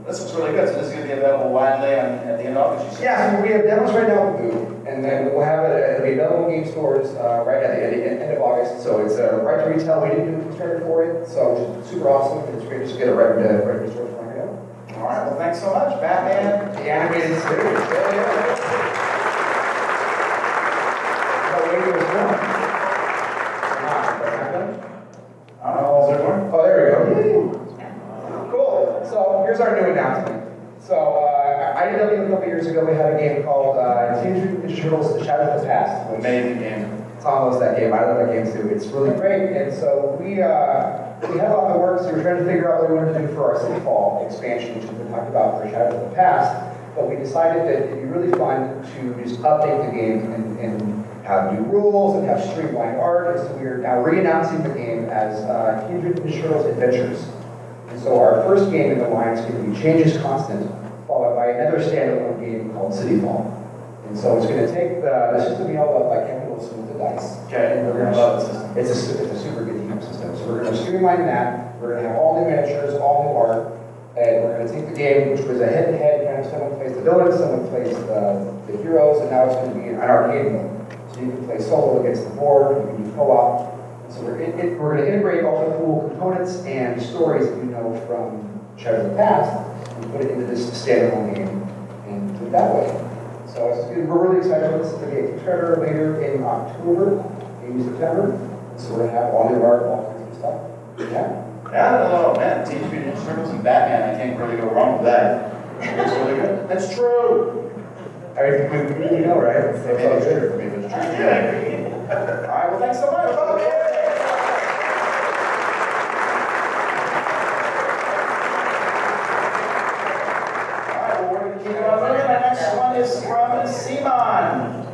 This looks really good. So this is going to be available widely at the end of August. Yeah, so we have demos right now at the booth, and then we'll have it'll be available in game stores right at the end of August. So it's right to retail. We didn't do a Kickstarter for it, so it's super awesome. It's great just to get it right to stores right now. All right, well, thanks so much, Batman. The animated series. Oh, there we go. Cool. So here's our new announcement. So IDW a couple years ago, we had a game called Teenage Mutant Ninja Turtles: The Shadow of the Past. Amazing game. Tom loves that game. I love that game too. It's really great. And so we had on the works. We were trying to figure out what we wanted to do for our City Fall expansion, which has been talked about for Shadow of the Past. But we decided that it'd be really fun to just update the game and have new rules and have streamlined art. And so we are now re-announcing the game as Teenage Mutant Ninja Turtles Adventures. And so our first game in the line is going to be Changes Constant, followed by another standalone game called City Fall. And so it's going to take the system you all love, like Campbell Wilson with the dice. Okay, And we're going to love the system. It's a super good game system. So we're going to streamline that. We're going to have all new miniatures, all new art. And we're going to take the game, which was a head-to-head, kind of someone plays the villains, someone plays the heroes, and now it's going to be an arcade mode. So you can play solo against the board, you can do co-op. So we're going to integrate all the cool components and stories that you know from Shadow of the Past and put it into this standalone game and do it that way. So we're really excited about this. It's going to be a Kickstarter later in October, maybe September. So we're going to have all new art, all kinds of stuff. Yeah. Oh man, Teenage Mutant Ninja Turtles and Batman. I can't really go wrong with that. It's really good. That's true. I mean, we know, right? So it's all good for me, but it's true. Yeah. All right. Well, thanks so much. The next one is from Simon.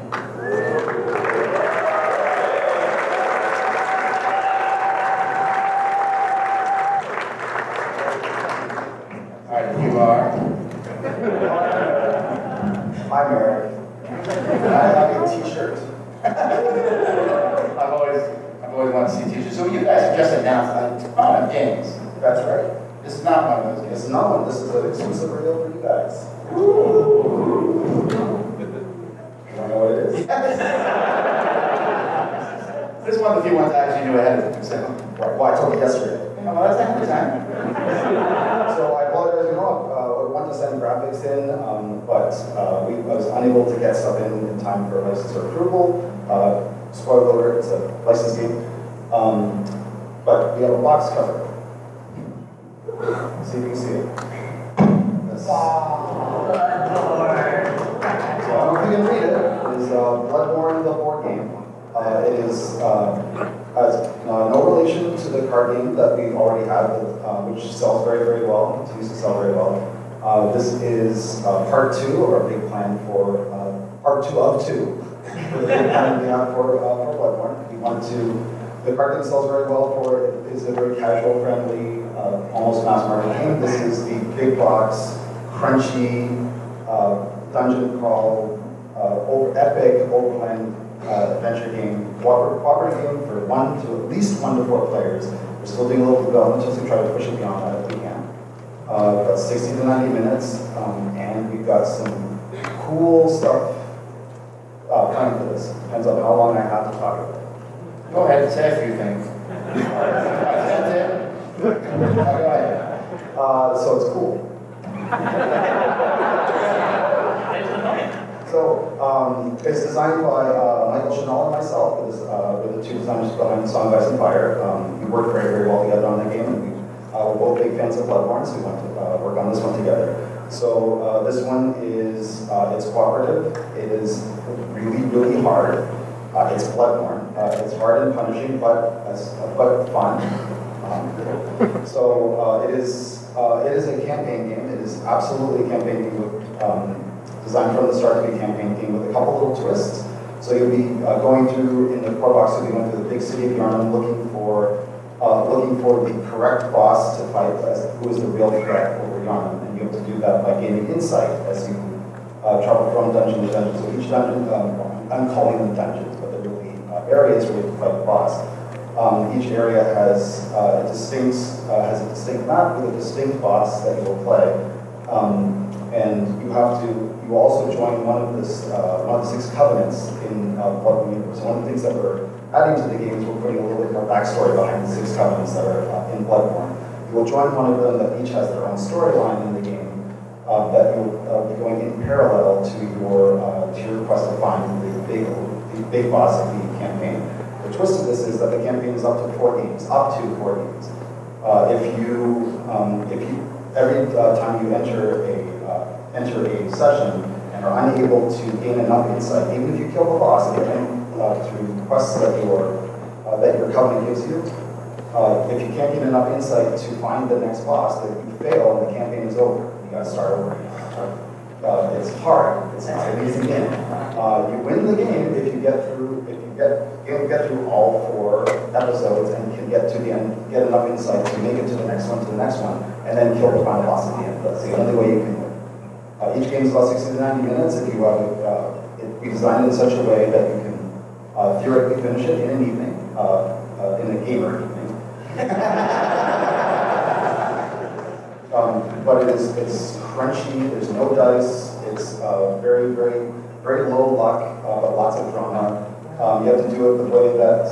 I'm Eric. I have a t-shirt. I've always wanted to see t-shirts. So you guys have just announced a ton of games. That's right. This is not one of those games. This is not one. This is an exclusive reveal for you guys. You want to know what it is? This is one of the few ones I actually knew ahead of time. Well, I told you yesterday. Well, that's ahead of time. So I apologize, I want to send graphics in, but I was unable to get stuff in time for license or approval. Spoiler alert, it's a license game. But we have a box cover. See if you can see it. So I don't know if you can read it. It is Bloodborne, the board game. It is has no relation to the card game that we already have, which sells very, very well, continues to sell very well. This is part 2 of our big plan for, part 2 of 2, for the big plan we have for Bloodborne. We want to, the card game sells very well for, it is a very casual, friendly, almost mass market game. This is the big box, crunchy, dungeon crawl, epic, overland adventure game, cooperative game for at least 1 to 4 players. We're still doing a little development just to try to push it beyond that if we can. About 60 to 90 minutes, and we've got some cool stuff planned for this. Depends on how long I have to talk about it. Go ahead and say a few things. That's it. Go ahead. So it's cool. So it's designed by Michael Chanel and myself. We're the 2 designers behind Song of Ice and Fire. We work very, very well together on that game, and we're both big fans of Bloodborne, so we want to work on this one together. So this one is it's cooperative. It is really, really hard. It's Bloodborne. It's hard and punishing, but fun. It is a campaign game. It is absolutely a campaign game with. Designed from the start to be a campaign game with a couple little twists. So you'll be going through, in the core box, you'll be going through the big city of Yarnum looking for the correct boss to fight who is the real threat over Yarnum. And you have to do that by gaining insight as you travel from dungeon to dungeon. So each dungeon, I'm calling them dungeons, but they're really areas where you have to fight the boss. Each area has a distinct map with a distinct boss that you will play. And you also join one of the 6 covenants in Bloodborne universe. One of the things that we're adding to the game is we're putting a little bit more backstory behind the 6 covenants that are in Bloodborne. You will join one of them that each has their own storyline in the game that you'll be going in parallel to your quest to find the big boss of the campaign. The twist of this is that the campaign is up to 4 games. Every time you enter a session and are unable to gain enough insight, even if you kill the boss, again, through quests that your covenant gives you, if you can't get enough insight to find the next boss, that you fail and the campaign is over. You got to start over again. It's hard. It's not an easy game. You win the game if you get through all 4 episodes and can get to the end, get enough insight to make it to the next one, and then kill the final boss at the end. That's the only way you can win. Each game is about 60 to 90 minutes. If you have we designed it in such a way that you can theoretically finish it in an evening, in a gamer evening. But it's crunchy. There's no dice. It's very, very, very low luck, but lots of drama. You have to do it the way that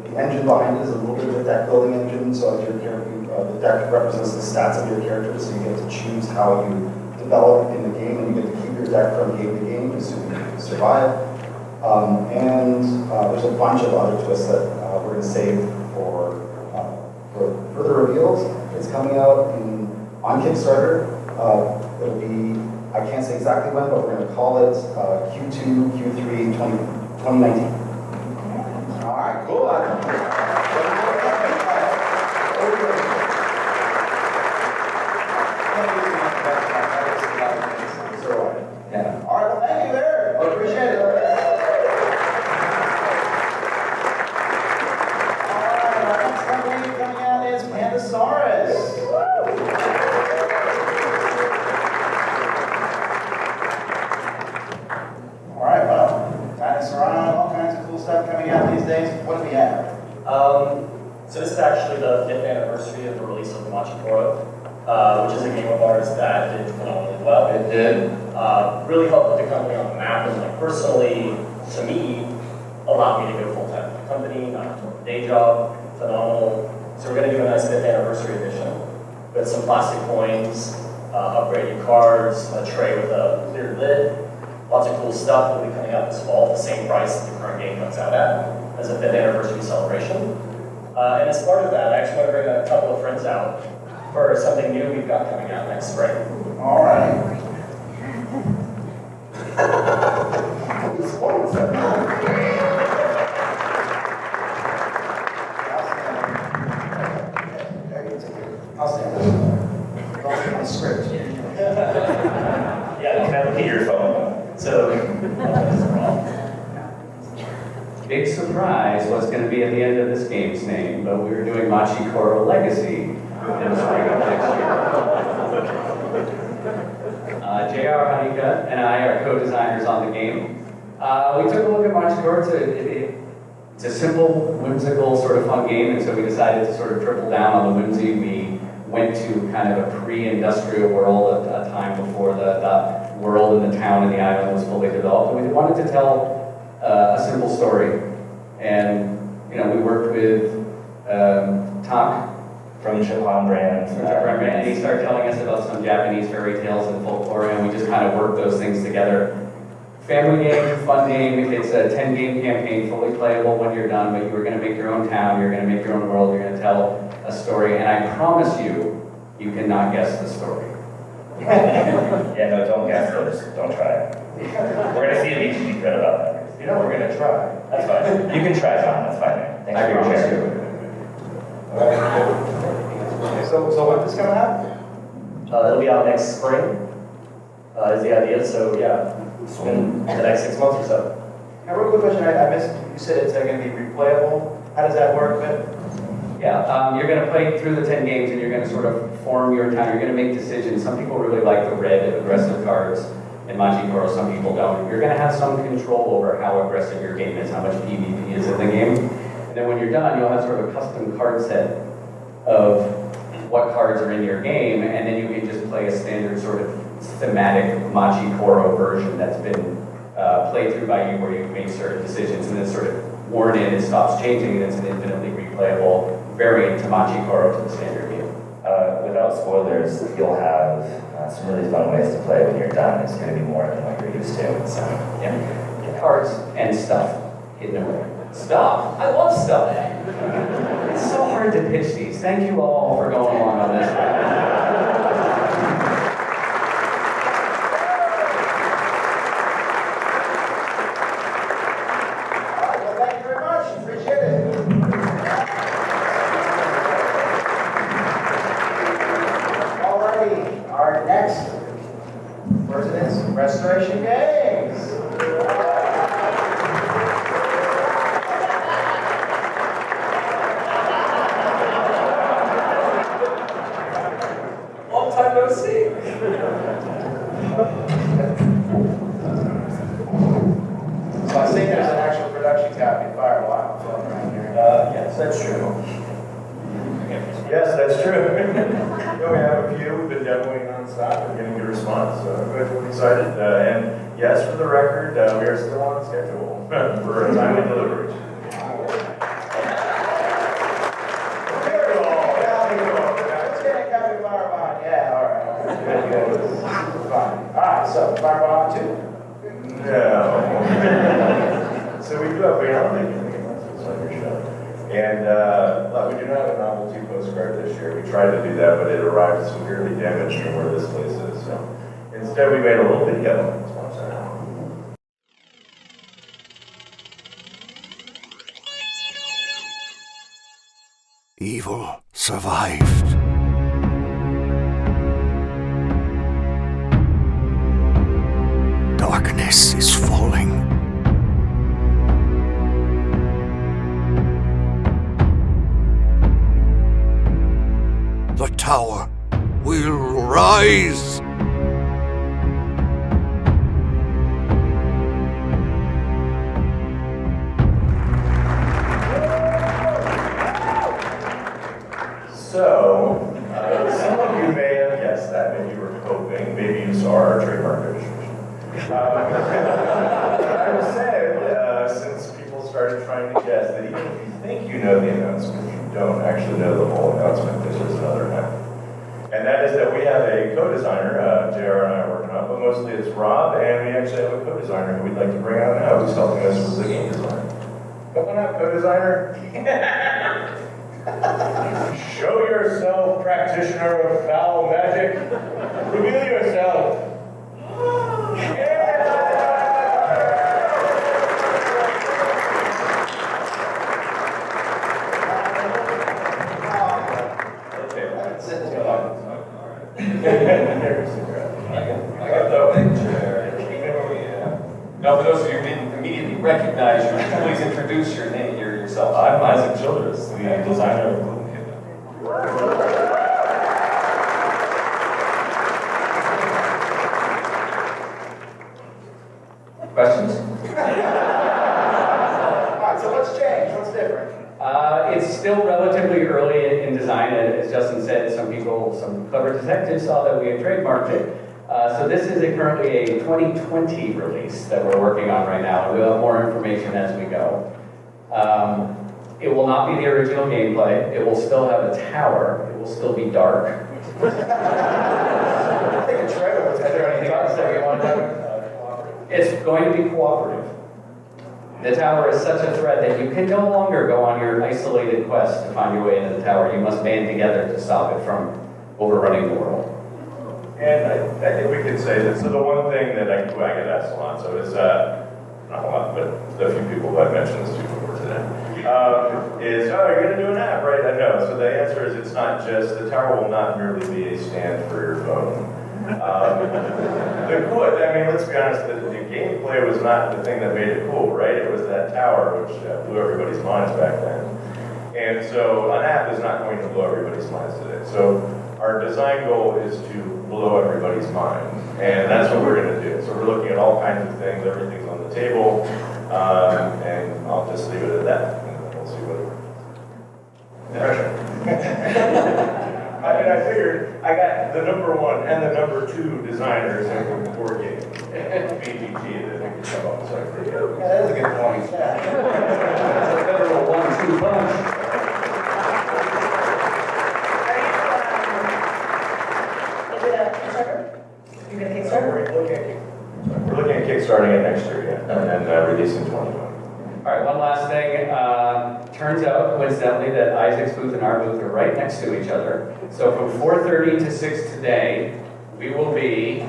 the engine behind it is a little bit of a deck building engine. So if your character, the deck represents the stats of your character, so you get to choose how you develop in the game, and you get to keep your deck from game to game, assuming you can survive. There's a bunch of other twists that we're going to save for further reveals. It's coming out on Kickstarter. It'll be, I can't say exactly when, but we're going to call it Q2, Q3, 2019. All right, cool. Yeah. All right, well, thank you there. I appreciate it. All right, our next company coming out is Pandasaurus. ours that did phenomenally well. It did. Really helped put the company on the map, and like personally, to me, allowed me to go full-time with the company, not a day job, phenomenal. So we're gonna do a nice 5th anniversary edition with some plastic coins, upgraded cards, a tray with a clear lid, lots of cool stuff will be coming out this fall at the same price that the current game comes out at as a 5th anniversary celebration. And as part of that, I actually want to bring a couple of friends out for something new we've got coming out next spring. All right. I'll stand. I'll on the script. Yeah, can I look at your phone? So, Big surprise was going to be at the end of this game's name, but we were doing Machi Koro Legacy in the spring of next year. JR Hanika and I are co-designers on the game. We took a look at Machi Koro. It's a simple, whimsical, sort of fun game, and so we decided to sort of triple down on the whimsy. We went to kind of a pre-industrial world, a time before the world and the town and the island was fully developed, and we wanted to tell a simple story. And we worked with Tak from Japan Brand. And he started telling us about some Japanese fairy tales and folklore, and we just kind of worked those things together. Family game, fun game. It's a 10-game campaign, fully playable when you're done, but you were going to make your own town, you're going to make your own world, you're going to tell a story, and I promise you, you cannot guess the story. Yeah, no, don't guess those. Don't try it. We're going to see if you can be good about that. We're going to try. That's fine. You can try, John. That's fine. Thanks for your share. So when is this coming out? It'll be out next spring, is the idea. So yeah, it's been the next 6 months or so. Now, real quick question, I missed, you said it's going to be replayable. How does that work, Ben? Yeah, you're going to play through the 10 games and you're going to sort of form your town. You're going to make decisions. Some people really like the red aggressive cards in Machi Koro, some people don't. You're going to have some control over how aggressive your game is, how much PvP is in the game. And then when you're done, you'll have sort of a custom card set of what cards are in your game, and then you can just play a standard sort of thematic Machi Koro version that's been played through by you where you've made certain decisions and then sort of worn in, it stops changing, and it's an infinitely replayable variant to Machi Koro to the standard game. Without spoilers, you'll have some really fun ways to play when you're done. It's going to be more than what you're used to. So, yeah. Cards and stuff hidden away. Stuff? I love stuff. It's so hard to pitch these. Thank you all for going along on this one. Restoration Games. Long time no see. So I think there's an actual production copy of Firewall floating around here. Yes, that's true. Yes, that's true. Yeah, we have a few. We've been demoing nonstop and getting good response. So we're excited. And yes, for the record, we are still on schedule for a timely delivery. So, Fireball 2. No. So we do have, we don't make anything else inside your show. And we do not have a novelty postcard this year. We tried to do that, but it arrived severely damaged from where this place is. So instead, we made a little video. Evil survived. Darkness is falling. The tower will rise. So, some of you may have guessed that, maybe were hoping, maybe you saw our trademark registration. I was sad since people started trying to guess that even if you think you know the announcement, you don't actually know the whole announcement because there's another announcement. And that is that we have a co-designer, JR and I are working on, but mostly it's Rob, and we actually have a co-designer who we'd like to bring out now who's helping us with the game design. Come on out, co-designer. Show yourself, practitioner of foul magic. Reveal yourself. I got the picture. Now, for those of you who didn't immediately recognize you, please introduce yourself. I'm Isaac Childress, the designer of Gloomhaven. Questions? All right, so what's changed? What's different? It's still relatively early in design. As Justin said, some clever detectives saw that we had trademarked it. So this is currently a 2020 release that we're working on right now. We'll have more information as we go. It will not be the original gameplay. It will still have a tower. It will still be dark. I think a trailer was there. Anything else that we want to It's going to be cooperative. The tower is such a threat that you can no longer go on your isolated quest to find your way into the tower. You must band together to stop it from overrunning the world. And I think we could say that, so the one thing that I get asked a lot, so is, not a lot, but a few people who I've mentioned this to before today, is, oh, you're going to do an app, right? I know. So the answer is it's not just, the tower will not merely be a stand for your phone. The cool, I mean, let's be honest, the gameplay was not the thing that made it cool, right? It was that tower, which blew everybody's minds back then. And so an app is not going to blow everybody's minds today. So our design goal is to blow everybody's mind. And that's what we're going to do. So we're looking at all kinds of things, everything's on the table, and I'll just leave it at that. And we'll see what I mean, I figured I got the #1 and the #2 designers in the board game. BGG that we could come up with something pretty good. Yeah, that is a good point. That's a federal 1-2 punch. Is it a Kickstarter? You gonna Kickstarter? We're looking at kickstarting it next year, yeah, and then releasing 2020. All right, one last thing. Turns out, coincidentally, that Isaac's booth and our booth are right next to each other. So from 4:30 to 6 today, we will be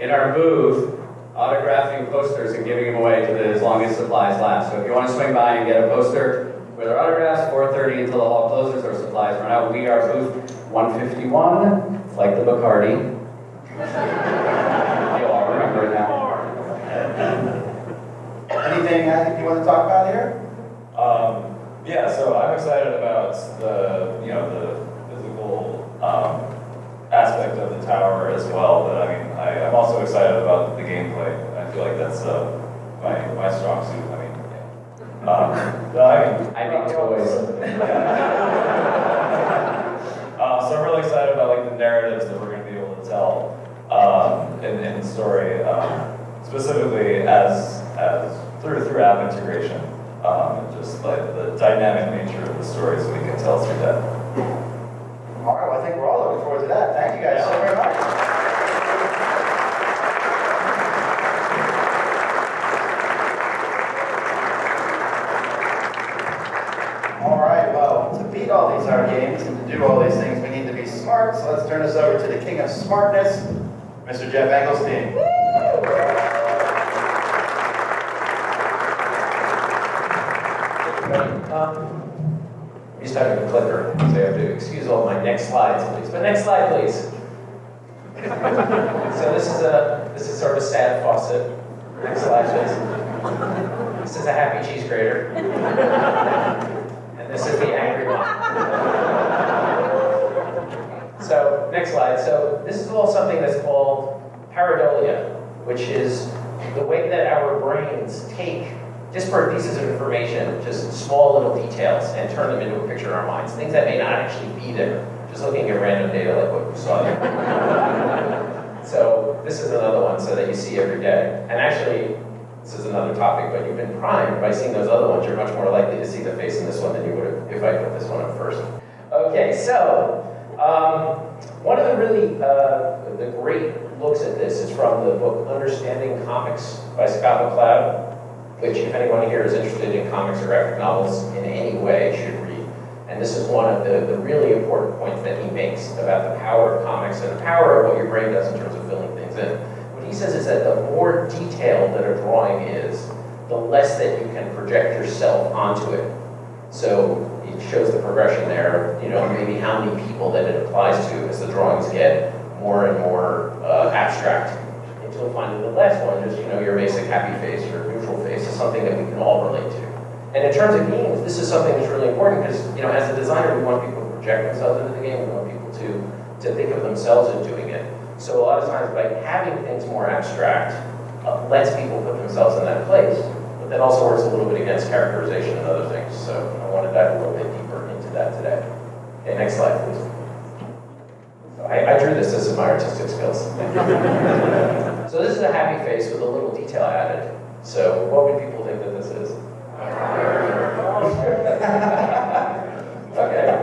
in our booth autographing posters and giving them away as long as supplies last. So if you want to swing by and get a poster with our autographs, 4:30 until the hall closes or supplies run out. We are booth 151, like the Bacardi. You'll all remember it now. Anything I think you want to talk about here? Yeah, so I'm excited about the physical aspect of the tower as well, but I mean, I'm also excited about the gameplay. I feel like that's my strong suit. I mean, yeah. I make toys. So I'm really excited about like the narratives that we're going to be able to tell in the story, specifically as through app integration. Just like the dynamic nature of the story, so we can tell through that. All right, well, I think we're all looking forward to that. Thank you guys so very much. All right, well, to beat all these hard games and to do all these things, we need to be smart. So let's turn this over to the king of smartness, Mr. Geoff Mangosteen. You started a clicker, so I have to excuse all my next slides, please. But next slide, please. So this is sort of a sad faucet. Next slide, please. This is a happy cheese grater. And this is the angry one. So next slide. So this is all something that's called Pareidolia, which is the way that our brains take disparate pieces of information, just small little details, and turn them into a picture in our minds. Things that may not actually be there, just looking at random data like what you saw there. see every day. And actually, this is another topic, but you've been primed by seeing those other ones. You're much more likely to see the face in this one than you would have if I put this one up first. Okay, so one of the really the great looks at this is from the book Understanding Comics by Scott McCloud, which if anyone here is interested in comics or graphic novels in any way should read. And this is one of the really important points that he makes about the power of comics and the power of what your brain does in terms of filling things in. What he says is that the more detailed that a drawing is, the less that you can project yourself onto it. So it shows the progression there, you know, maybe how many people that it applies to as the drawings get more and more abstract. Until finally the last one, just, you know, your basic happy face or neutral face is something that we can all relate to. And in terms of games, this is something that's really important because, you know, as a designer, we want people to project themselves into the game. We want people to think of themselves in doing it. So a lot of times by having things more abstract, lets people put themselves in that place, but that also works a little bit against characterization and other things. So I want to dive a little bit deeper into that today. Okay, next slide, please. I drew this. This is my artistic skills. So this is a happy face with a little detail added. So what would people think that this is? Okay.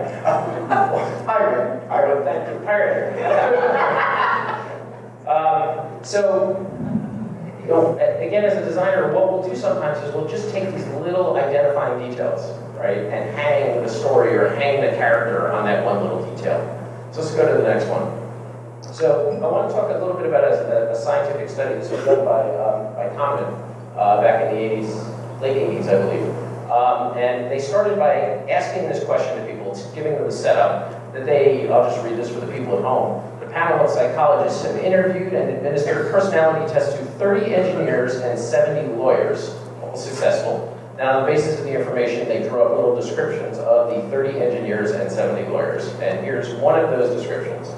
Pirate, thank you. Pirate. So, you know, again, as a designer, what we'll do sometimes is we'll just take these little identifying details, right, and hang the story or hang the character on that one little detail. So let's go to the next one. So I want to talk a little bit about a scientific study. This was done by Kahneman back in the 80s, late 80s, I believe. And they started by asking this question to people, giving them a setup that I'll just read this for the people at home. The panel of psychologists have interviewed and administered personality tests to 30 engineers and 70 lawyers, all successful. Now, on the basis of the information, they drew up little descriptions of the 30 engineers and 70 lawyers. And here's one of those descriptions.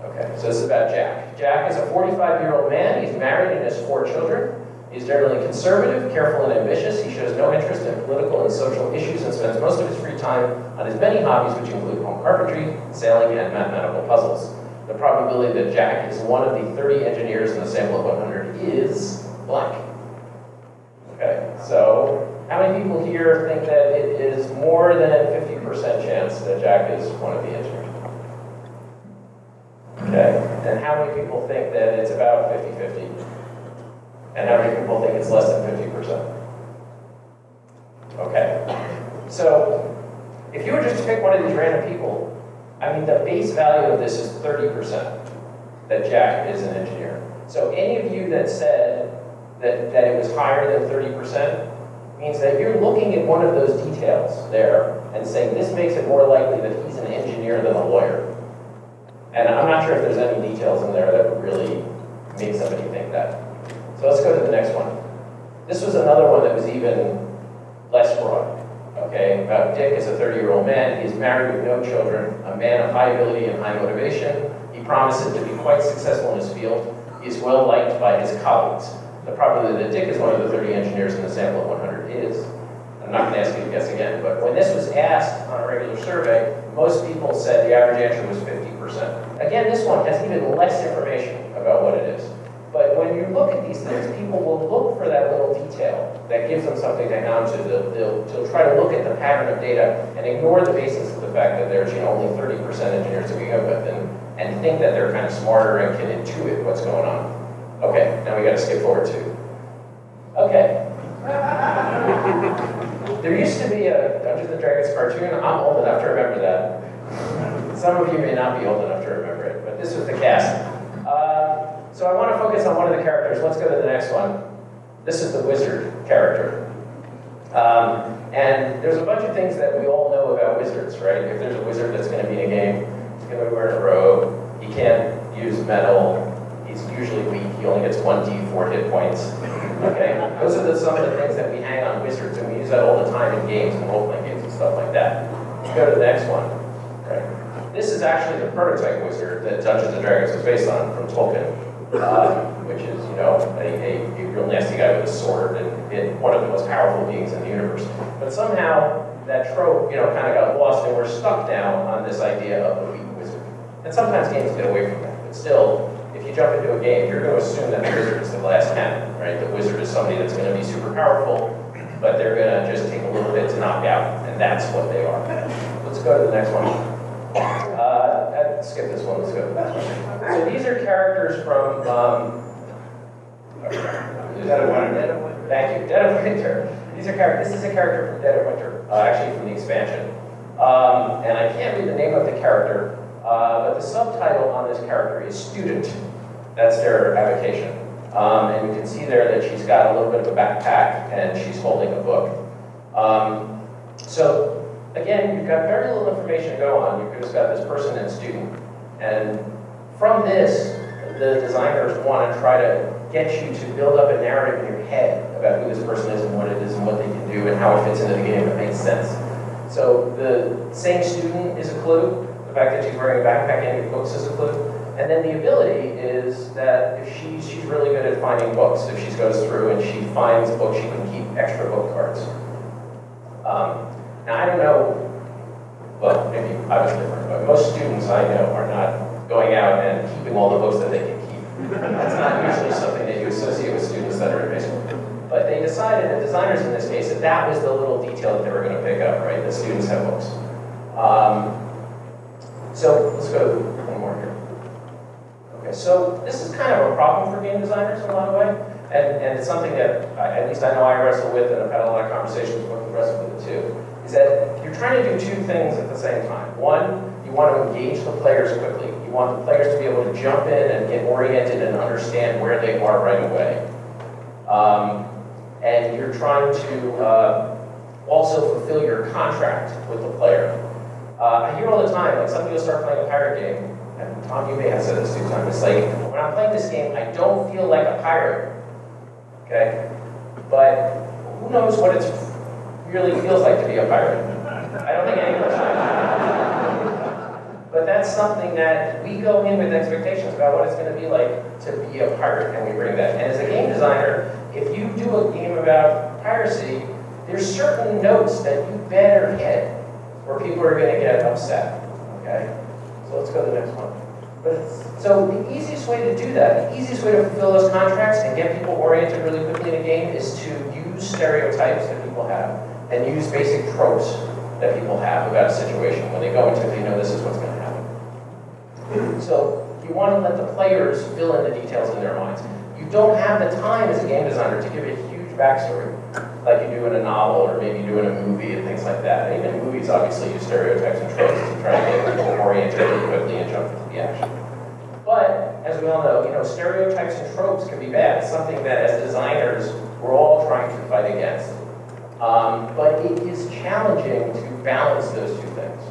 Okay, so this is about Jack. Jack is a 45-year-old man. He's married and has 4 children. He's generally conservative, careful, and ambitious. He shows no interest in political and social issues and spends most of his free time on his many hobbies, which include home carpentry, sailing, and mathematical puzzles. The probability that Jack is one of the 30 engineers in the sample of 100 is blank. Okay, so how many people here think that it is more than a 50% chance that Jack is one of the engineers? Okay, and how many people think that it's about 50-50? And how many people think it's less than 50%? Okay, so if you were just to pick one of these random people, I mean, the base value of this is 30% that Jack is an engineer. So any of you that said that it was higher than 30% means that you're looking at one of those details there and saying this makes it more likely that he's an engineer than a lawyer. And I'm not sure if there's any details in there that would really make somebody think that. So let's go to the next one. This was another one that was even less broad. Okay, about Dick is a 30-year-old man. He's married with no children, a man of high ability and high motivation. He promises to be quite successful in his field. He is well liked by his colleagues. The probability that Dick is one of the 30 engineers in the sample of 100 is, I'm not going to ask you to guess again, but when this was asked on a regular survey, most people said the average answer was 50%. Again, this one has even less information about what it is. But when you look at these things, people will look for that little detail that gives them something to hang on to. They'll try to look at the pattern of data and ignore the basis of the fact that there's only 30% engineers to begin with and think that they're kind of smarter and can intuit what's going on. Okay, now we got to skip forward to. Okay. There used to be a Dungeons & Dragons cartoon. I'm old enough to remember that. Some of you may not be old enough to remember it, but this was the cast. So I want to focus on one of the characters. Let's go to the next one. This is the wizard character. And there's a bunch of things that we all know about wizards, right? If there's a wizard that's going to be in a game, he's going to be wearing a robe. He can't use metal. He's usually weak. He only gets 1d4 hit points. Okay? Those are some of the things that we hang on wizards, and we use that all the time in games and role-playing games and stuff like that. Let's go to the next one. Right? This is actually the prototype wizard that Dungeons & Dragons was based on from Tolkien. Which is, a real nasty guy with a sword and one of the most powerful beings in the universe. But somehow that trope, kind of got lost, and we're stuck down on this idea of the weak wizard. And sometimes games get away from that. But still, if you jump into a game, you're going to assume that the wizard is the glass cannon, right? The wizard is somebody that's going to be super powerful, but they're going to just take a little bit to knock out, and that's what they are. Let's go to the next one. Skip this one, let's go to the next one. So these are characters from, Dead of Winter. Thank you, Dead of Winter. These are characters, this is a character from Dead of Winter, actually from the expansion. And I can't read the name of the character, but the subtitle on this character is Student. That's their avocation. And you can see there that she's got a little bit of a backpack and she's holding a book. So again, you've got very little information to go on. You've just got this person and student. And from this, the designers want to try to get you to build up a narrative in your head about who this person is and what it is and what they can do and how it fits into the game that makes sense. So the same student is a clue. The fact that she's wearing a backpack and books is a clue. And then the ability is that if she's really good at finding books. If she goes through and she finds books, she can keep extra book cards. Now I don't know, well maybe I was different, but most students I know are not going out and keeping all the books that they can keep. That's not usually something that you associate with students that are in high school. But they decided, the designers in this case, that was the little detail that they were going to pick up, right? The students have books. So let's go one more here. Okay, so this is kind of a problem for game designers in a lot of ways, and it's something that at least I know I wrestle with, and I've had a lot of conversations with the rest of it too, is that you're trying to do two things at the same time. One, you want to engage the players quickly. You want the players to be able to jump in and get oriented and understand where they are right away. And you're trying to also fulfill your contract with the player. I hear all the time, like somebody will start playing a pirate game, and Tom, you may have said this 2 times, it's like, when I'm playing this game, I don't feel like a pirate, okay? But who knows what it really feels like to be a pirate? I don't think anyone knows. But that's something that we go in with expectations about what it's going to be like to be a pirate, and we bring that. And as a game designer, if you do a game about piracy, there's certain notes that you better hit, or people are going to get upset, okay? So let's go to the next one. So the easiest way to do that, the easiest way to fulfill those contracts and get people oriented really quickly in a game is to use stereotypes that people have and use basic tropes that people have about a situation. When they go into it, they know this is what's going to happen. So you want to let the players fill in the details in their minds. You don't have the time as a game designer to give a huge backstory like you do in a novel or maybe you do in a movie and things like that. And even movies obviously use stereotypes and tropes to try to get people oriented really quickly and jump into the action. But, as we all know, stereotypes and tropes can be bad. It's something that as designers, we're all trying to fight against. But it is challenging to balance those two things.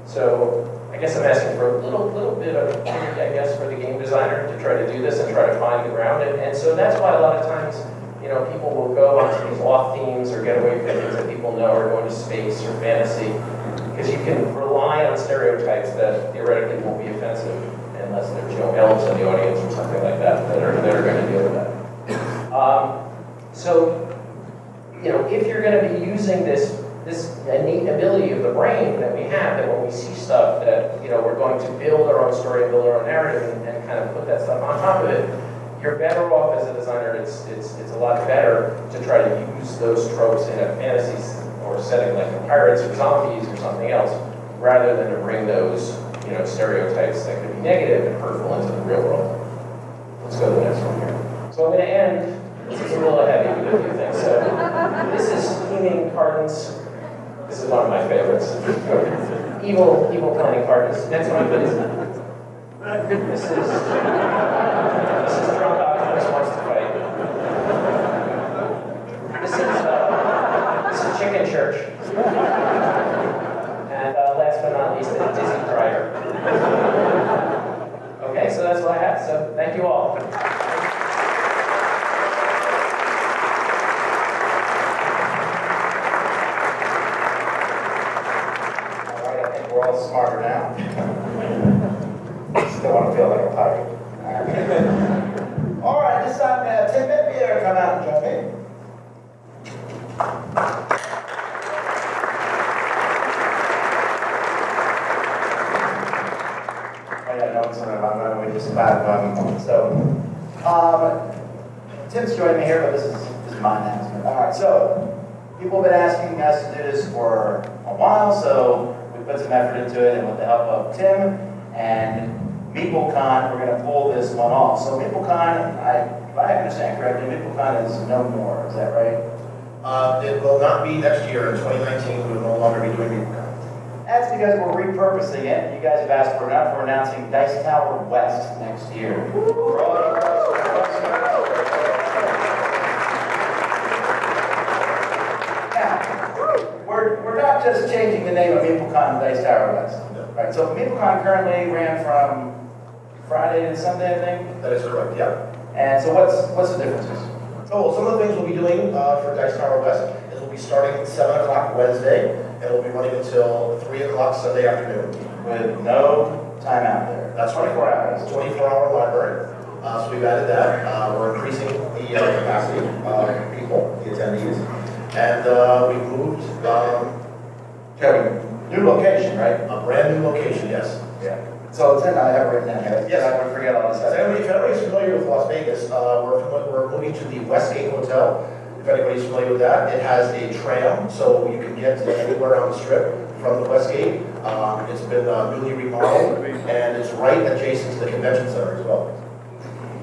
So, I guess I'm asking for a little bit of, I guess, for the game designer to try to do this and try to find the ground. And so that's why a lot of times, people will go onto these off themes or getaway things that people know are going to space or fantasy, because you can rely on stereotypes that theoretically won't be offensive unless there's elves in the audience or something like that that are going to deal with that. So, if you're going to be using this innate ability of the brain that we have, that when we see stuff that we're going to build our own story and build our own narrative and kind of put that stuff on top of it, you're better off as a designer. It's a lot better to try to use those tropes in a fantasy or setting like pirates or zombies or something else, rather than to bring those stereotypes that could be negative and hurtful into the real world. Let's go to the next one here. So I'm going to end. This is a little heavy with a few things. So this is scheming cardins. This is one of my favorites. evil planning cardins. Next one, please. This is drunk Optimus wants to fight. This is Chicken Church. And last but not least, the Dizzy Dryer. Okay, so that's what I have. So thank you all. We're all smarter now. Still want to feel like a pirate. All right, this time we have Tim Pierre come out and join me. I know some of them, we just about so Tim's joining me here, but this is my announcement. All right, so people have been asking us to do this for a while, so we put some effort into it, and with the help of Tim and MeepleCon, we're going to pull this one off. So MeepleCon, if I understand correctly, MeepleCon is no more. Is that right? It will not be next year. In 2019, we will no longer be doing MeepleCon. That's because we're repurposing it. You guys have asked for enough. We're announcing Dice Tower West next year. We're not just changing the name of MeepleCon to Dice Tower West. Right, so MeepleCon currently ran from Friday to Sunday, I think? That is correct, yeah. And so what's the differences? Oh, well, some of the things we'll be doing for Dice Tower West is we'll be starting at 7 o'clock Wednesday, and we'll be running until 3 o'clock Sunday afternoon. With no time out there. That's 24 hours. 24-hour library. So we've added that. We're increasing the capacity of people, the attendees. And we've moved new location, right? A brand new location, yes. Yeah. So it's in, I have it written down here. Yes. I would forget all this. If anybody's familiar with Las Vegas, we're moving to the Westgate Hotel. If anybody's familiar with that, it has a tram, so you can get anywhere on the strip from the Westgate. It's been newly remodeled, and it's right adjacent to the convention center as well.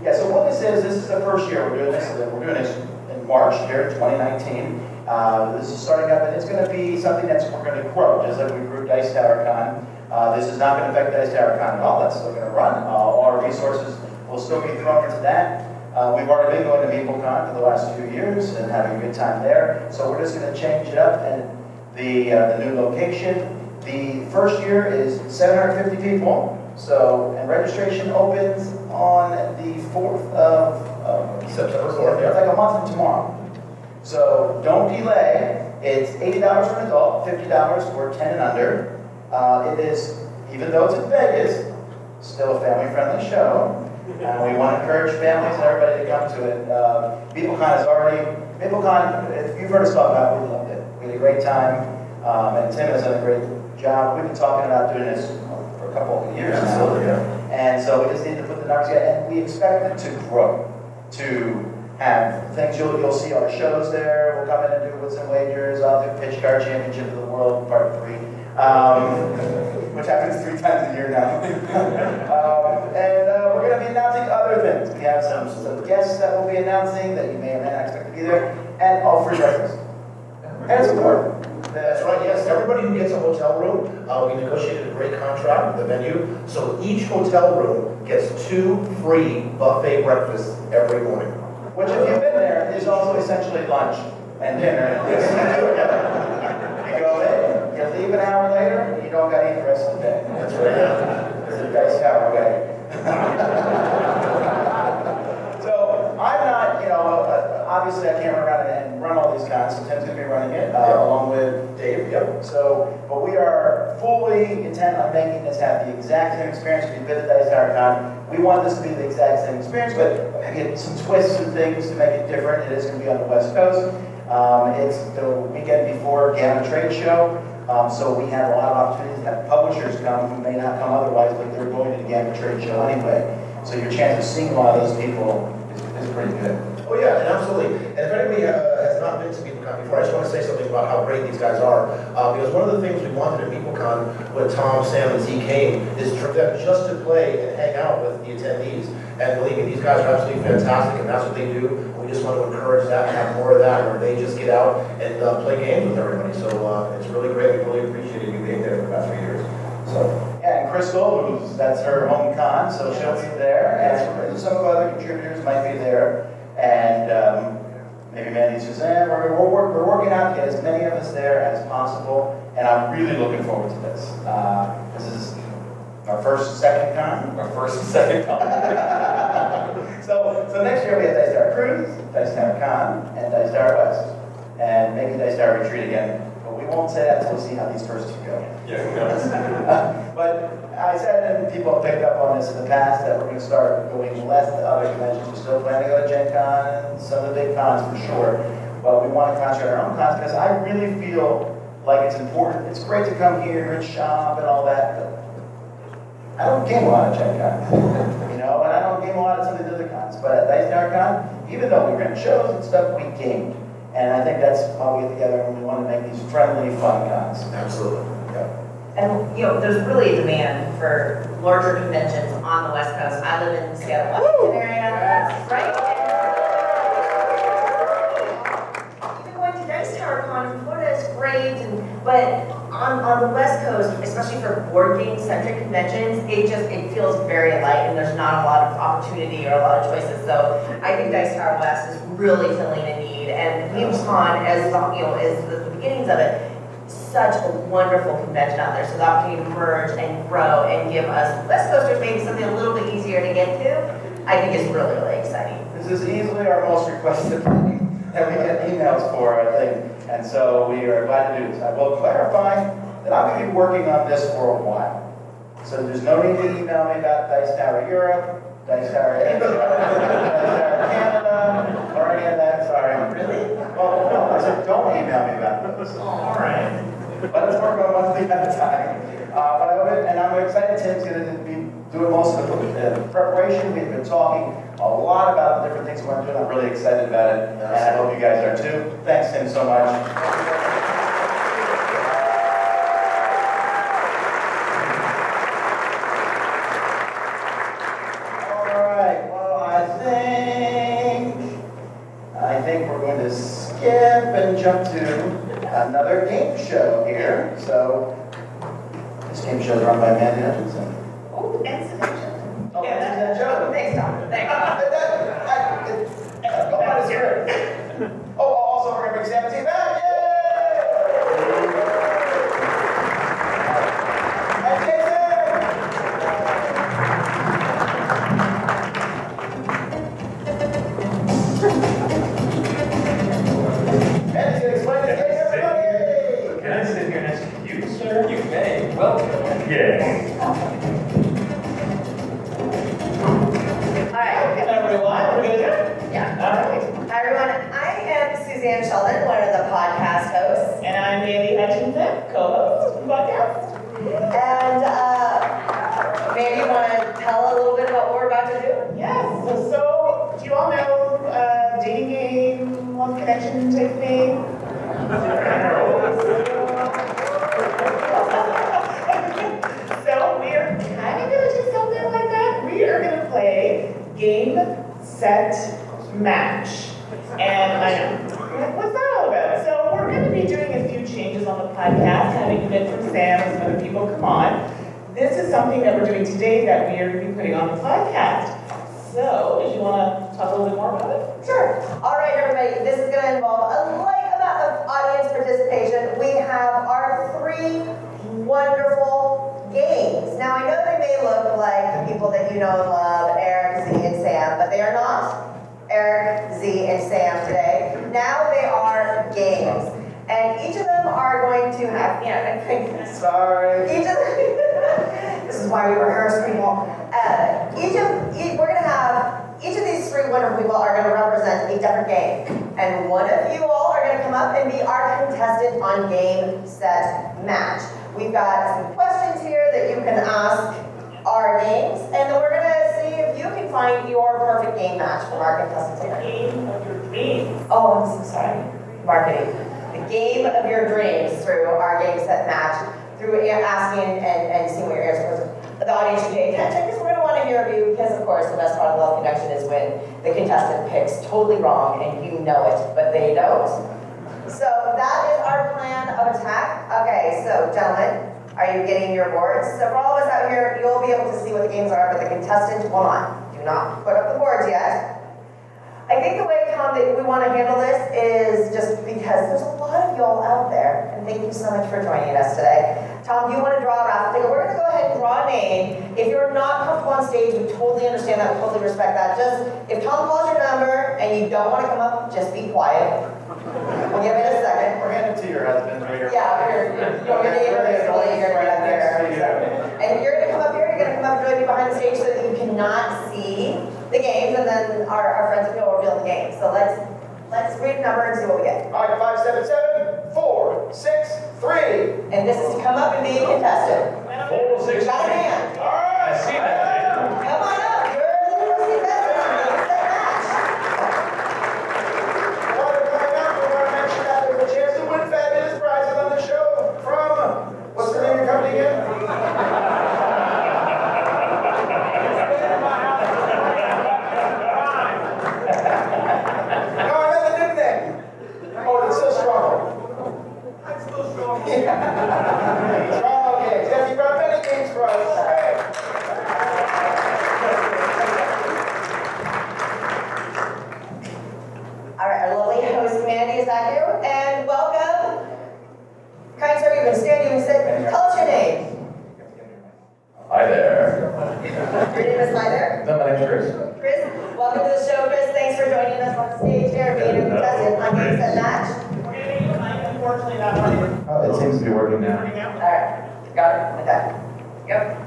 Yeah, so what this is the first year we're doing this. We're doing this in March here, 2019. This is starting up, and it's going to be something we're going to grow, just like we grew Dice Tower Con. This is not going to affect Dice Tower Con at all. That's still going to run. All our resources will still be thrown into that. We've already been going to MeepleCon for the last few years and having a good time there. So we're just going to change it up, and the new location. The first year is 750 people. So, and registration opens on the 4th of September 4th. It's like a month from tomorrow. So don't delay. It's $80 for an adult, $50 for 10 and under. It is, even though it's in Vegas, still a family-friendly show. And we want to encourage families and everybody to come to it. MeepleCon, if you've heard us talk about it, we loved it. We had a great time. And Tim has done a great job. We've been talking about doing this for a couple of years now. And so we just need to put the numbers together. And we expect it to grow, to have things. You'll see our shows there. We'll come in and do with some wagers. I'll do Pitch Card Championship of the World, part 3, which happens 3 times a year now. And we're going to be announcing other things. We have some guests that we'll be announcing that you may or may not expect to be there, and all free breakfast. And it's important. That's right, yes. Everybody who gets a hotel room, we negotiated a great contract with the venue. So each hotel room gets 2 free buffet breakfasts every morning. Which, if you've been there, is also essentially lunch and dinner. You go in, you leave an hour later, and you don't got to eat the rest of the day. That's right. It's a Dice Tower way. So I'm not, obviously I can't run around and run all these cons, so Tim's going to be running it along with Dave. Yep. So, but we are fully intent on making this have the exact same experience. If you've been to Dice Tower Con, we want this to be the exact same experience, but get some twists and things to make it different. It is going to be on the West Coast. It's the weekend before Gamma Trade Show, so we have a lot of opportunities to have publishers come who may not come otherwise, but they're going to the Gamma Trade Show anyway. So your chance of seeing a lot of those people is pretty good. Oh yeah, and absolutely. And if anybody has not been to MeepleCon before, I just want to say something about how great these guys are. Because one of the things we wanted at MeepleCon when Tom, Sam, and Z came is for them just to play and hang out with the attendees. And believe me, these guys are absolutely fantastic, and that's what they do. We just want to encourage that and have more of that, where they just get out and play games with everybody. So it's really great. We really appreciated you being there for the past 3 years. So yeah, and Crystal, that's her home con, so she'll be there, and some of our other contributors might be there. And maybe Mandy says, we're working out to get as many of us there as possible, and I'm really looking forward to this. This is our second con. So next year we have Dice Tower Cruise, Dice Tower Con, and Dice Tower West, and maybe Dice Tower Retreat again. But we won't say that until we see how these first 2 go. But I said, and people have picked up on this in the past, that we're going to start going less to other conventions. We're still planning to go to Gen Con and some of the big cons for sure. But we want to concentrate on our own cons because I really feel like it's important. It's great to come here and shop and all that, but I don't game a lot of Gen Con. And I don't game a lot of some of the other cons. cons, but at Dice Tower Con, even though we ran shows and stuff, we gamed. And I think that's why we get together and we want to make these friendly, fun cons. Absolutely. And, there's really a demand for larger conventions on the West Coast. I live in the Seattle, Washington area, right? Even going to Dice Tower Con in Florida is great, but on the West Coast, especially for board game-centric conventions, it feels very light, and there's not a lot of opportunity or a lot of choices. So I think Dice Tower West is really filling a need, and GamesCon, as the beginnings of it, such a wonderful convention out there. So the opportunity to merge and grow and give us West Coasters maybe something a little bit easier to get to, I think is really, really exciting. This is easily our most requested thing that we get emails for, I think. And so we are glad to do this. I will clarify that I'm going to be working on this for a while. So there's no need to email me about Dice Tower Europe, Dice Tower Asia, Dice Tower Canada, or any of that. Sorry. Really? Well, no, I said don't email me about those. All right. Let us work on one thing at a time. And I'm excited Tim's going to be doing most of the preparation. We've been talking a lot about the different things we want to do, and I'm really excited about it. And I hope you guys are too. Thanks, Tim, so much. All right. Well, I think we're going to skip and jump to another game show here. So this game show is run by Mandy Hutchinson. Oh, and Sebastian. Oh, yeah, Joe. Thanks, Tom. Thanks. Go on, it's great. Oh, also we're gonna bring Sam and T back. Yay! And Jason. And to explain this game, everybody. Can I sit here next to you, sir? You may. Welcome. Yes. All right. Everyone, we're good? Yeah. All right. Hi, everyone. I am Suzanne Sheldon, one of the podcast hosts. And I'm Mandy Hutchinson, co-host of the podcast. And maybe you want to tell a little bit about what we're about to do? Yes. So do you all know dating game, love connection type thing? So we are kind of going to do something like that. We are going to play Game, Set, Match. And I know, what's that all about? So we're going to be doing a few changes on the podcast, having a bit from Sam and some other people come on. This is something that we're doing today that we are going to be putting on the podcast. So, if you want to talk a little bit more about it? Sure. All right, everybody. This is going to involve a light amount of audience participation. We have our 3 wonderful games. Now, I know they may look like the people that you know and love, Eric, Z, and Sam, but they are not Eric, Z, and Sam today. Now they are games. And each of them are going to have, I think, sorry. This is why we rehearse, people. We're going to have, each of these 3 wonderful people are going to represent a different game. And one of you all are going to come up and be our contestant on Game, Set, Match. We've got some questions here that you can ask our games, and then we're going to see if you can find your perfect game match from our contestants here. Game of your dreams. Oh, I'm so sorry. Marketing. The game of your dreams through our Game, Set, Match, through asking and seeing what your answers are. The audience should pay attention because we're going to want to hear you because, of course, the best part of Love Connection is when the contestant picks totally wrong and you know it, but they don't. So that is our plan of attack. Okay, so gentlemen, are you getting your boards? So for all of us out here, you'll be able to see what the games are, but the contestants will not. Do not put up the boards yet. I think the way, Tom, that we want to handle this is just because there's a lot of y'all out there, and thank you so much for joining us today. Tom, do you want to draw a raffle ticket? We're going to go ahead and draw a name. If you're not comfortable on stage, we totally understand that. We totally respect that. Just, if Tom calls your number and you don't want to come up, just be quiet. We'll give it a second. We're handing it to your husband right here. Yeah, your neighbor is really eager to get up here. And you're going to come up here, you're going to come up and join me behind the stage so that you cannot see the games, and then our friends will reveal the games. So let's read a number and see what we get. All right, 577 463. And this is to come up and be a contestant. 463. Got a hand. All right. I see that. Come on up. You're the contestant. Welcome to the show, Chris. Thanks for joining us on stage here, being a contestant on Game Set Match. We're gonna need a mic, unfortunately, that one. Oh, it seems to be working now. All right, got it. Okay. Yep.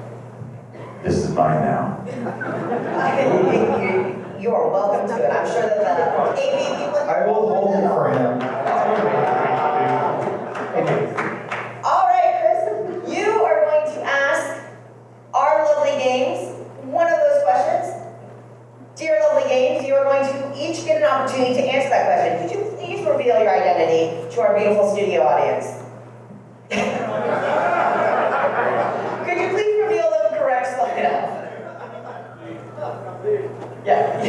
This is mine now. You are welcome to it. I'm sure that the AV people. I will hold it for him. All right, Chris, you are going to ask our lovely games one of those questions. Dear lovely games, you are going to each get an opportunity to answer that question. Could you please reveal your identity to our beautiful studio audience? Could you please reveal the correct slide up? Yeah.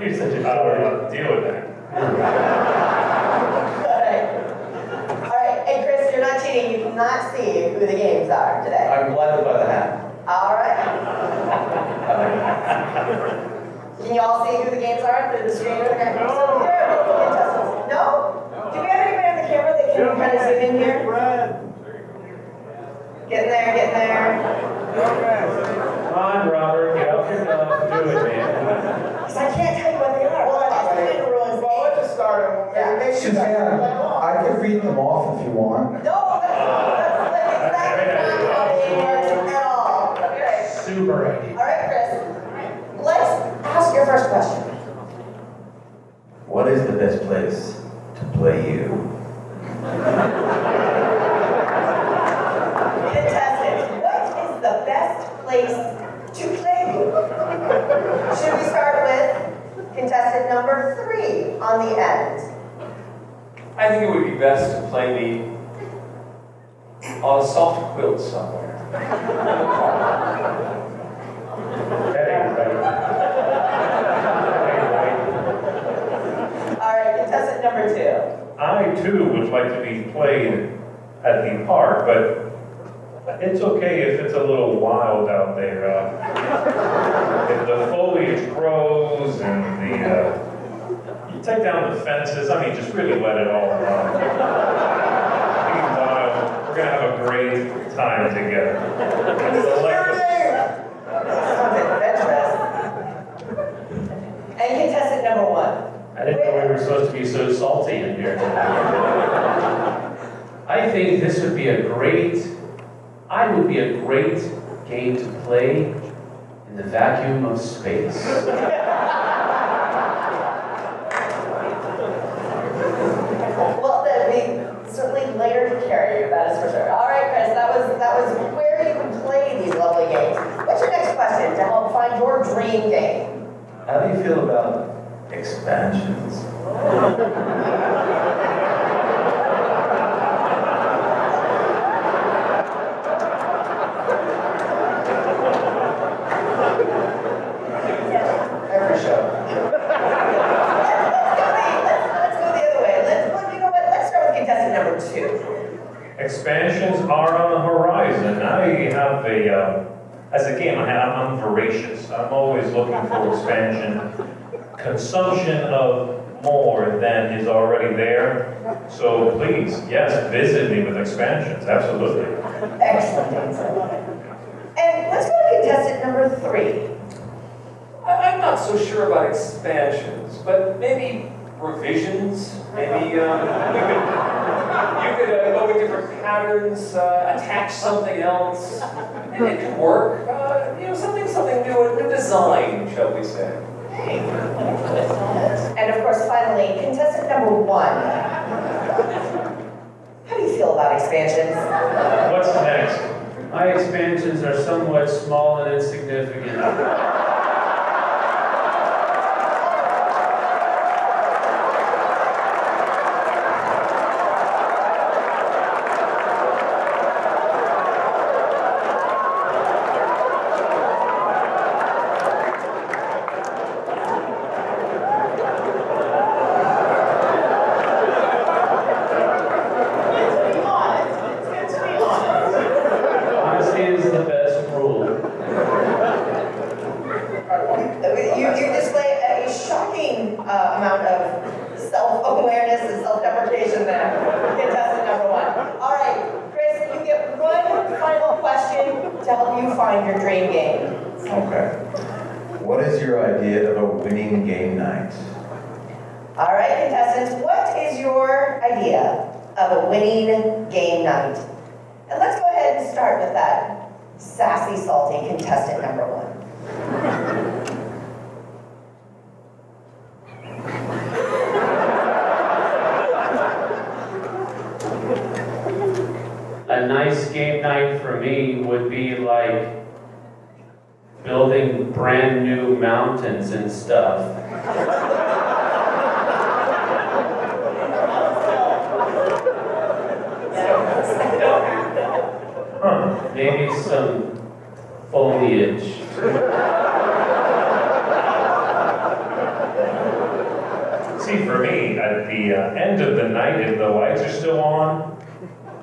You're such a deal with that. All right, and Chris, you're not cheating. You cannot see who the games are today. I'm blinded by the hat. All right. Can you all see who the games are through the screen? Okay. So here are the contestants. No? Do we have anybody on the camera that can kind of zoom in here? Getting there, getting there. Come on, Robert, get off your nose, do it, man. Because I can't tell you what they are. Well, that's kind of ruins me. Well, let's just start them. Yeah. Suzanne, I could read them off if you want. No, that's like exactly not how the game works at all. Okay. Super idea. All right, Chris. Let's ask your first question. What is the best place to play you? Contestants, what is the best place to play you? Should we start with contestant number 3 on the end? I think it would be best to play me on a soft quilt somewhere. All right, contestant number 2. I too would like to be played at the park, but it's okay if it's a little wild out there. If the foliage grows and you take down the fences, I mean, just really let it all run. We're gonna have a great time together. Sounds adventurous. And contestant number 1. I didn't know we were supposed to be so salty in here tonight. I think this would be a great game to play in the vacuum of space. Well, that'd be certainly later to carry you, that is for sure. All right, Chris, that was where you can play these lovely games. What's your next question to help find your dream game? How do you feel about expansions? Every show. Let's go the other way. You know what? Let's start with contestant number 2. Expansions are on the horizon. I have as a game, I'm voracious. I'm always looking for expansion, consumption of more than is already there. So please, yes, visit me with expansions, absolutely. Excellent answer. And let's go to contestant number 3. I'm not so sure about expansions, but maybe revisions. Maybe you could go with different patterns, attach something else. Maybe it could work. Something new, a new design, shall we say? And of course, finally, contestant number 1. How do you feel about expansions? What's next? My expansions are somewhat small and insignificant. Honesty is the best rule. You display a shocking amount of self-awareness and self-deprecation there, contestant number 1. All right, Chris, you get one final question to help you find your dream game. Okay. What is your idea of a winning game night? All right, contestants, what is your idea of a winning game night? And let's go ahead and start with that sassy, salty contestant number 1. A nice game night for me would be like building brand new mountains and stuff. Maybe some foliage. See, for me, at the end of the night, if the lights are still on,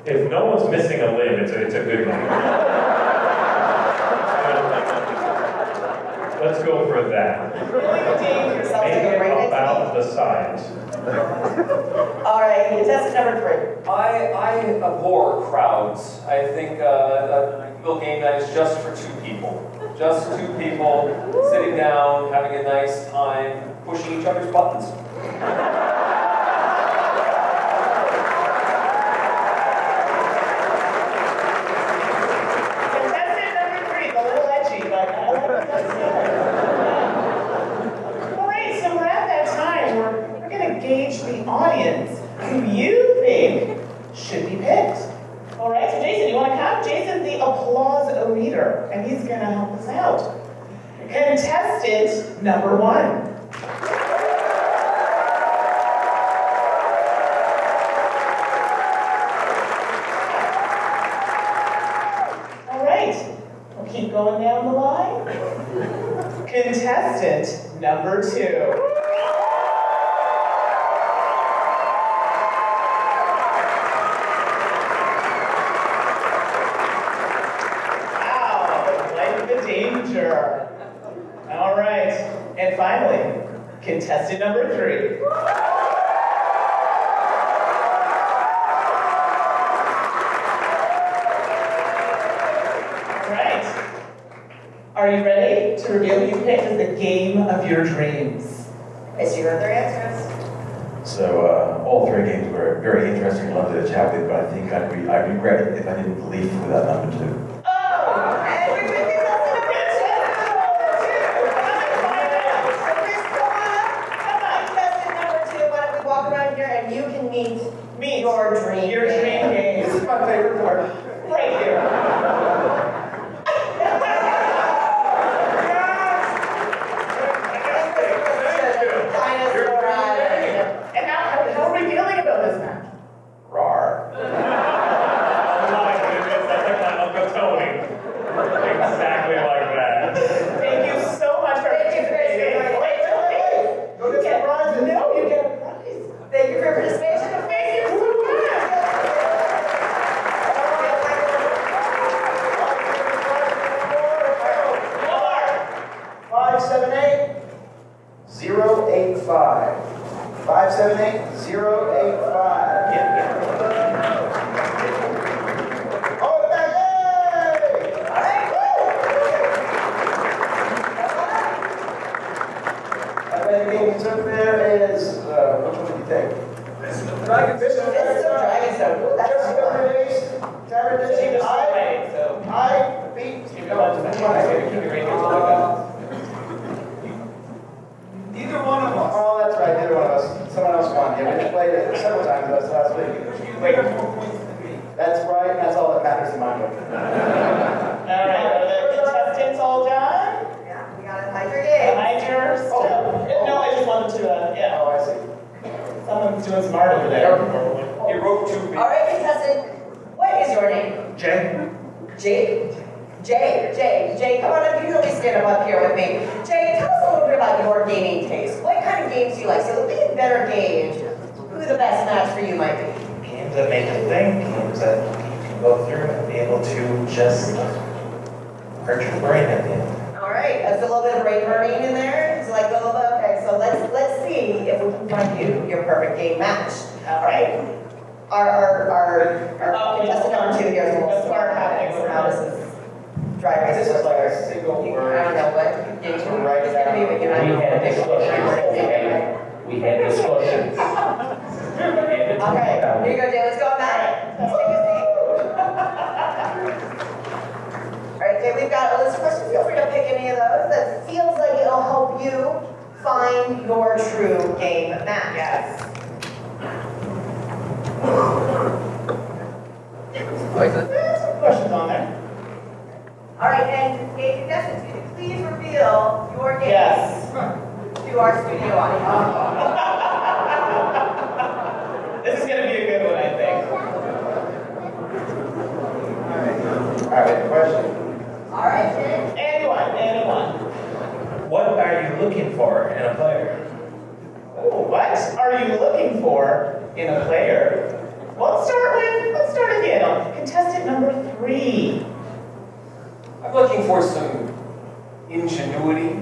if no one's missing a limb, it's a good night. Let's go for that. Make it about the size. All right, contestant number 3. I abhor crowds. I think a typical game night is just for 2 people. Just 2 people sitting down, having a nice time, pushing each other's buttons. Contestant number 3, the little edgy, but I like what that's doing. All right, so we're at that time where we're going to gauge the audience who you think should be picked. All right, so Jason, you want to come? Jason's the applause-o-meter, and he's going to help us out. Contestant number 1. All right, we'll keep going down the line. Contestant number 2. Danger. All right. And finally, contestant number 3. All right. Are you ready to reveal who you picked as the game of your dreams? Is your other answers? So all 3 games were very interesting and lovely to chat with, but I think I'd regret it if I didn't leave without number 2. Meet your dream Your dream game. This is my favorite part. Right here. And how are we feeling about this match? Rawr. Oh my goodness, that's like my Uncle Tony. Exactly like that. Thank you so much for participating. Wait. Go get some prizes. No, you get a prize. Thank you for your participation. Thank you so much. 578-085. 578-085. Oh, yay! All right, And then the game you took there is, which one did you take? Dragon Fish. It's so dragon so cool. That's Just fun. I beat. Neither one of us. Oh, that's right, neither one of us. Someone else won. Yeah, we played it several times with us last week. That's right, that's all that matters in my book. All right, are the contestants all done? Yeah, we gotta hide your game. Hide your stuff. No, I just wanted to, yeah. Oh, I see. Someone's doing some art over there. He wrote 2 All right, contestant, what is your name? Jay. Jay, come on up. You can at least stand up here with me. Jay, tell us a little bit about your gaming taste. What kind of games do you like? So we can better gauge who the best match for you might be. Games that make you think, games that you can go through and be able to just hurt your brain at the end. All right, that's a little bit of brain burning in there. It's like, okay, so let's see if we can find you your perfect game match. All right. Our contestant number 2 here is a little smart. How this is dry race. This is like a single I word. don't know what. It's Write it gonna be a down. big event. We had discussions. Okay, here you go, Jay, let's go on that. Let's take a seat. All right, Jay, we've got a list of questions. Feel free to pick any of those that feels like it'll help you find your true game match. Yes. There's some questions on there. All right, and game contestants, could you please reveal your game Yes. to our studio audience? This is gonna be a good one, I think. All right, question. All right, Jay. Anyone. What are you looking for in a player? Oh, what are you looking for in a player? Well, let's start again on contestant number 3. I'm looking for some ingenuity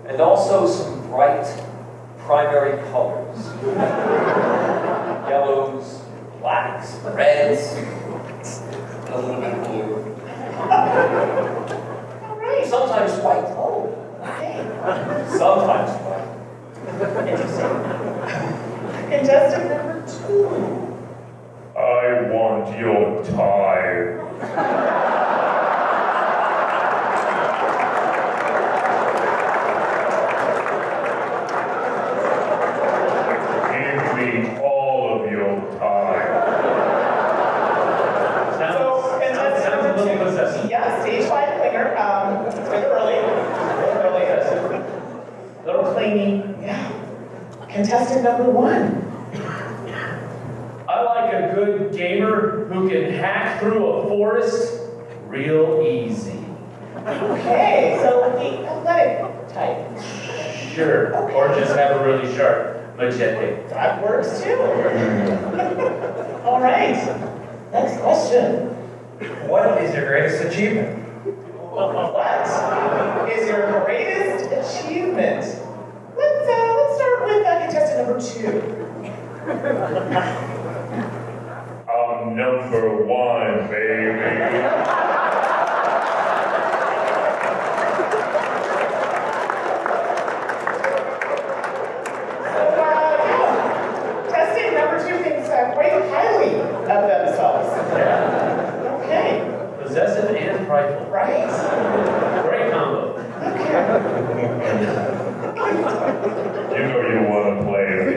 and also some bright primary colors. Yellows, blacks, reds, and a little bit of blue. All right. Sometimes white. Oh, okay. Sometimes white. Interesting. Contestant number 2. I want your time. Give me all of your time. So, contestant number 2. Yeah, stage 5 clinger. It's a bit early. Little clingy. Yeah. Contestant number 1. I like a good gamer who can hack through a forest real easy. Okay, so the athletic type. Sure, or just have a really sharp machete. That works too. All right. Next question. What is your greatest achievement? What is your greatest achievement? Let's start with contestant number 2. I'm number 1, baby. Contestant number 2 thinks quite highly of themselves. Okay. Possessive and prideful. Right. Great combo. You know you want to play me.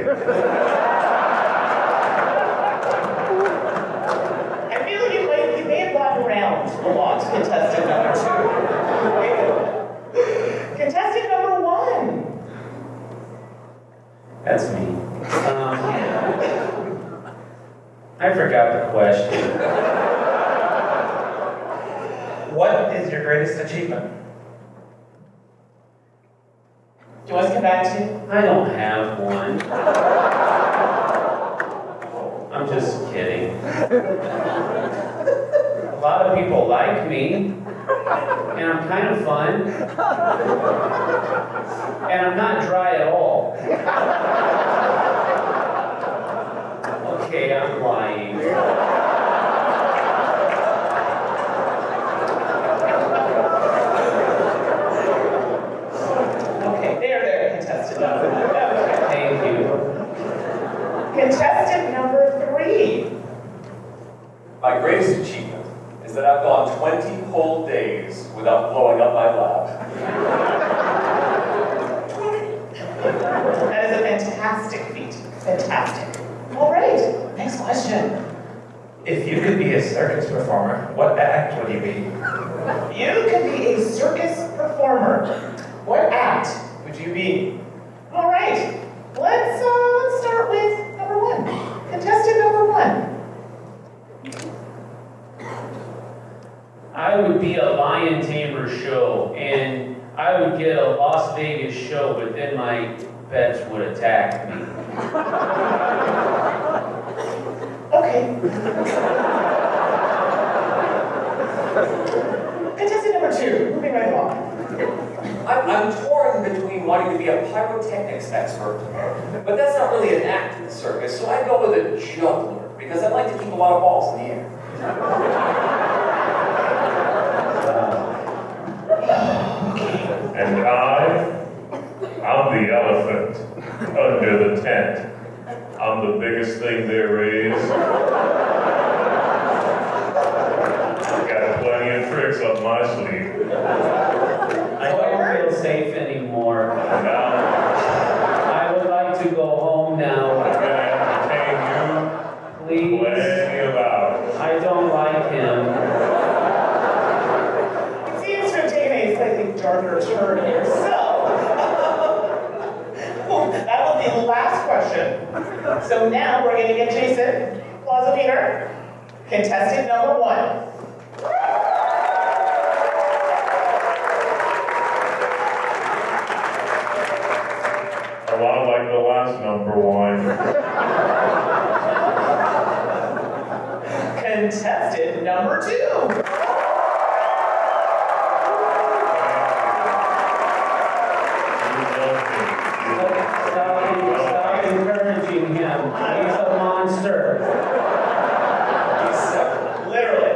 I feel like you may have gotten around a lot, contestant number 2. Contestant number 1. That's me. I forgot the question. What is your greatest achievement? Do you want us to come back to you? I don't have one. I'm just kidding. A lot of people like me, and I'm kind of fun, and I'm not dry at all. Okay, I'm lying. Okay, there, contestant number 1. Okay. Thank you. Contestant number 3. My greatest achievement is that I've gone 20 whole days without blowing up my lab. That is a fantastic feat. Fantastic. All right, next question. If you could be a circus performer, what act would you be? You could be a circus performer. What act would you be? All right, let's start with number 1. Contestant number 1. I would be a lion tamer show, and I would get a Las Vegas show, but then my pets would attack me. Okay. Contestant number 2, moving right along. I'm torn between wanting to be a pyrotechnics expert, but that's not really an act in the circus, so I go with a juggler, because I like to keep a lot of balls in the air. And I elephant under the tent. I'm the biggest thing there is. Got plenty of tricks up my sleeve. I don't feel safe anymore. I would like to go home now. I'm gonna entertain you. Please. Plenty of hours. I don't like him. It seems to have taken a slightly darker turn here. So, that was the last question. So now we're going to get Jason Plaza Peter, contestant number 1. A lot like the last number 1. Contestant number 2. Stop encouraging him. He's a monster. Literally.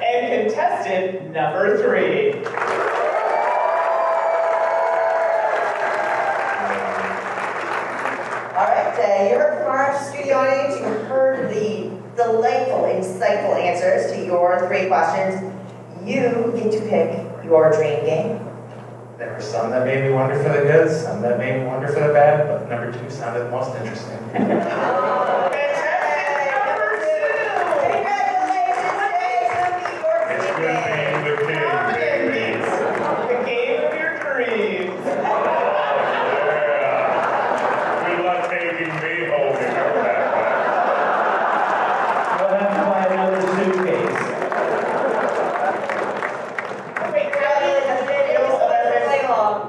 And contestant number 3. All right, you heard from our studio audience, you heard the delightful, insightful answers to your 3 questions. You get to pick your dream game. There were some that made me wonder for the good, some that made me wonder for the bad, but number 2 sounded the most interesting. The game of your dreams. Good luck taking me home in your backpack. We'll have to buy another suitcase. Wait,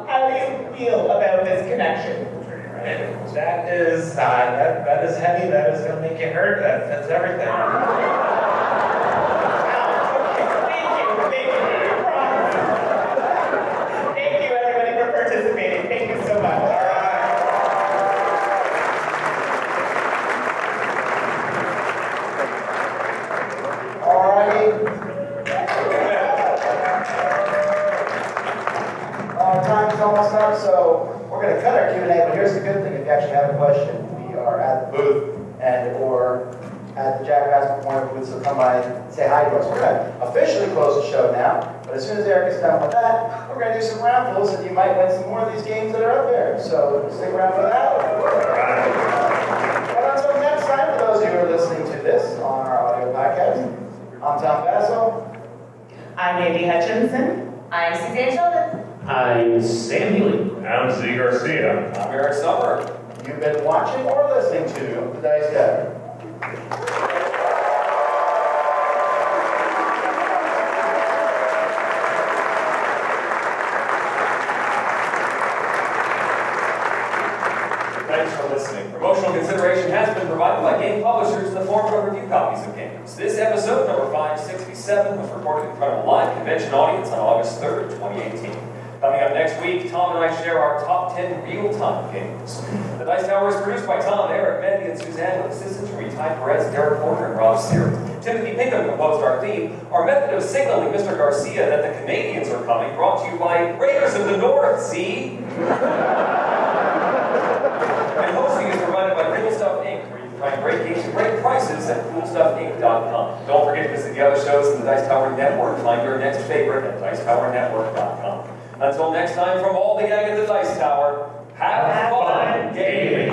how do you feel about this connection? That is heavy, that is going to make you hurt, that's everything. Thank you everybody for participating. Thank you so much. Alrighty. Our time is almost up, so we're going to cut our Q&A, but here's the good thing. If you actually have a question, we are at the booth or at the Jack Basketball Corner booth, so come by and say hi to us. We're going to officially close the show now, but as soon as Eric is done with that, we're going to do some raffles, and you might win some more of these games that are up there. So stick around for that. But until next time, for those who are listening to this on our audio podcast, I'm Tom Basso. I'm Andy Hutchinson. I'm Suzanne Sheldon. I'm Sam Healy. I'm Z. Garcia. I'm Eric Summer. You've been watching or listening to The Dice Chapter. Thanks for listening. Promotional consideration has been provided by game publishers in the form of review copies of games. This episode, number 567, was recorded in front of a live convention audience on August 3rd, 2018. Coming up next week, Tom and I share our top 10 real-time games. The Dice Tower is produced by Tom, Eric, Mandy, and Suzanne, with assistance from Ty Perez, Derek Porter, and Rob Sear. Timothy Pinkham composed our theme. Our method of signaling Mr. Garcia that the Canadians are coming brought to you by Raiders of the North, see? And hosting is provided by Cool Stuff Inc., where you can find great games at great prices at CoolStuffInc.com. Don't forget to visit the other shows in the Dice Tower Network. Find your next favorite at DiceTowerNetwork.com. Until next time, from all the gang at the Dice Tower, have fun gaming.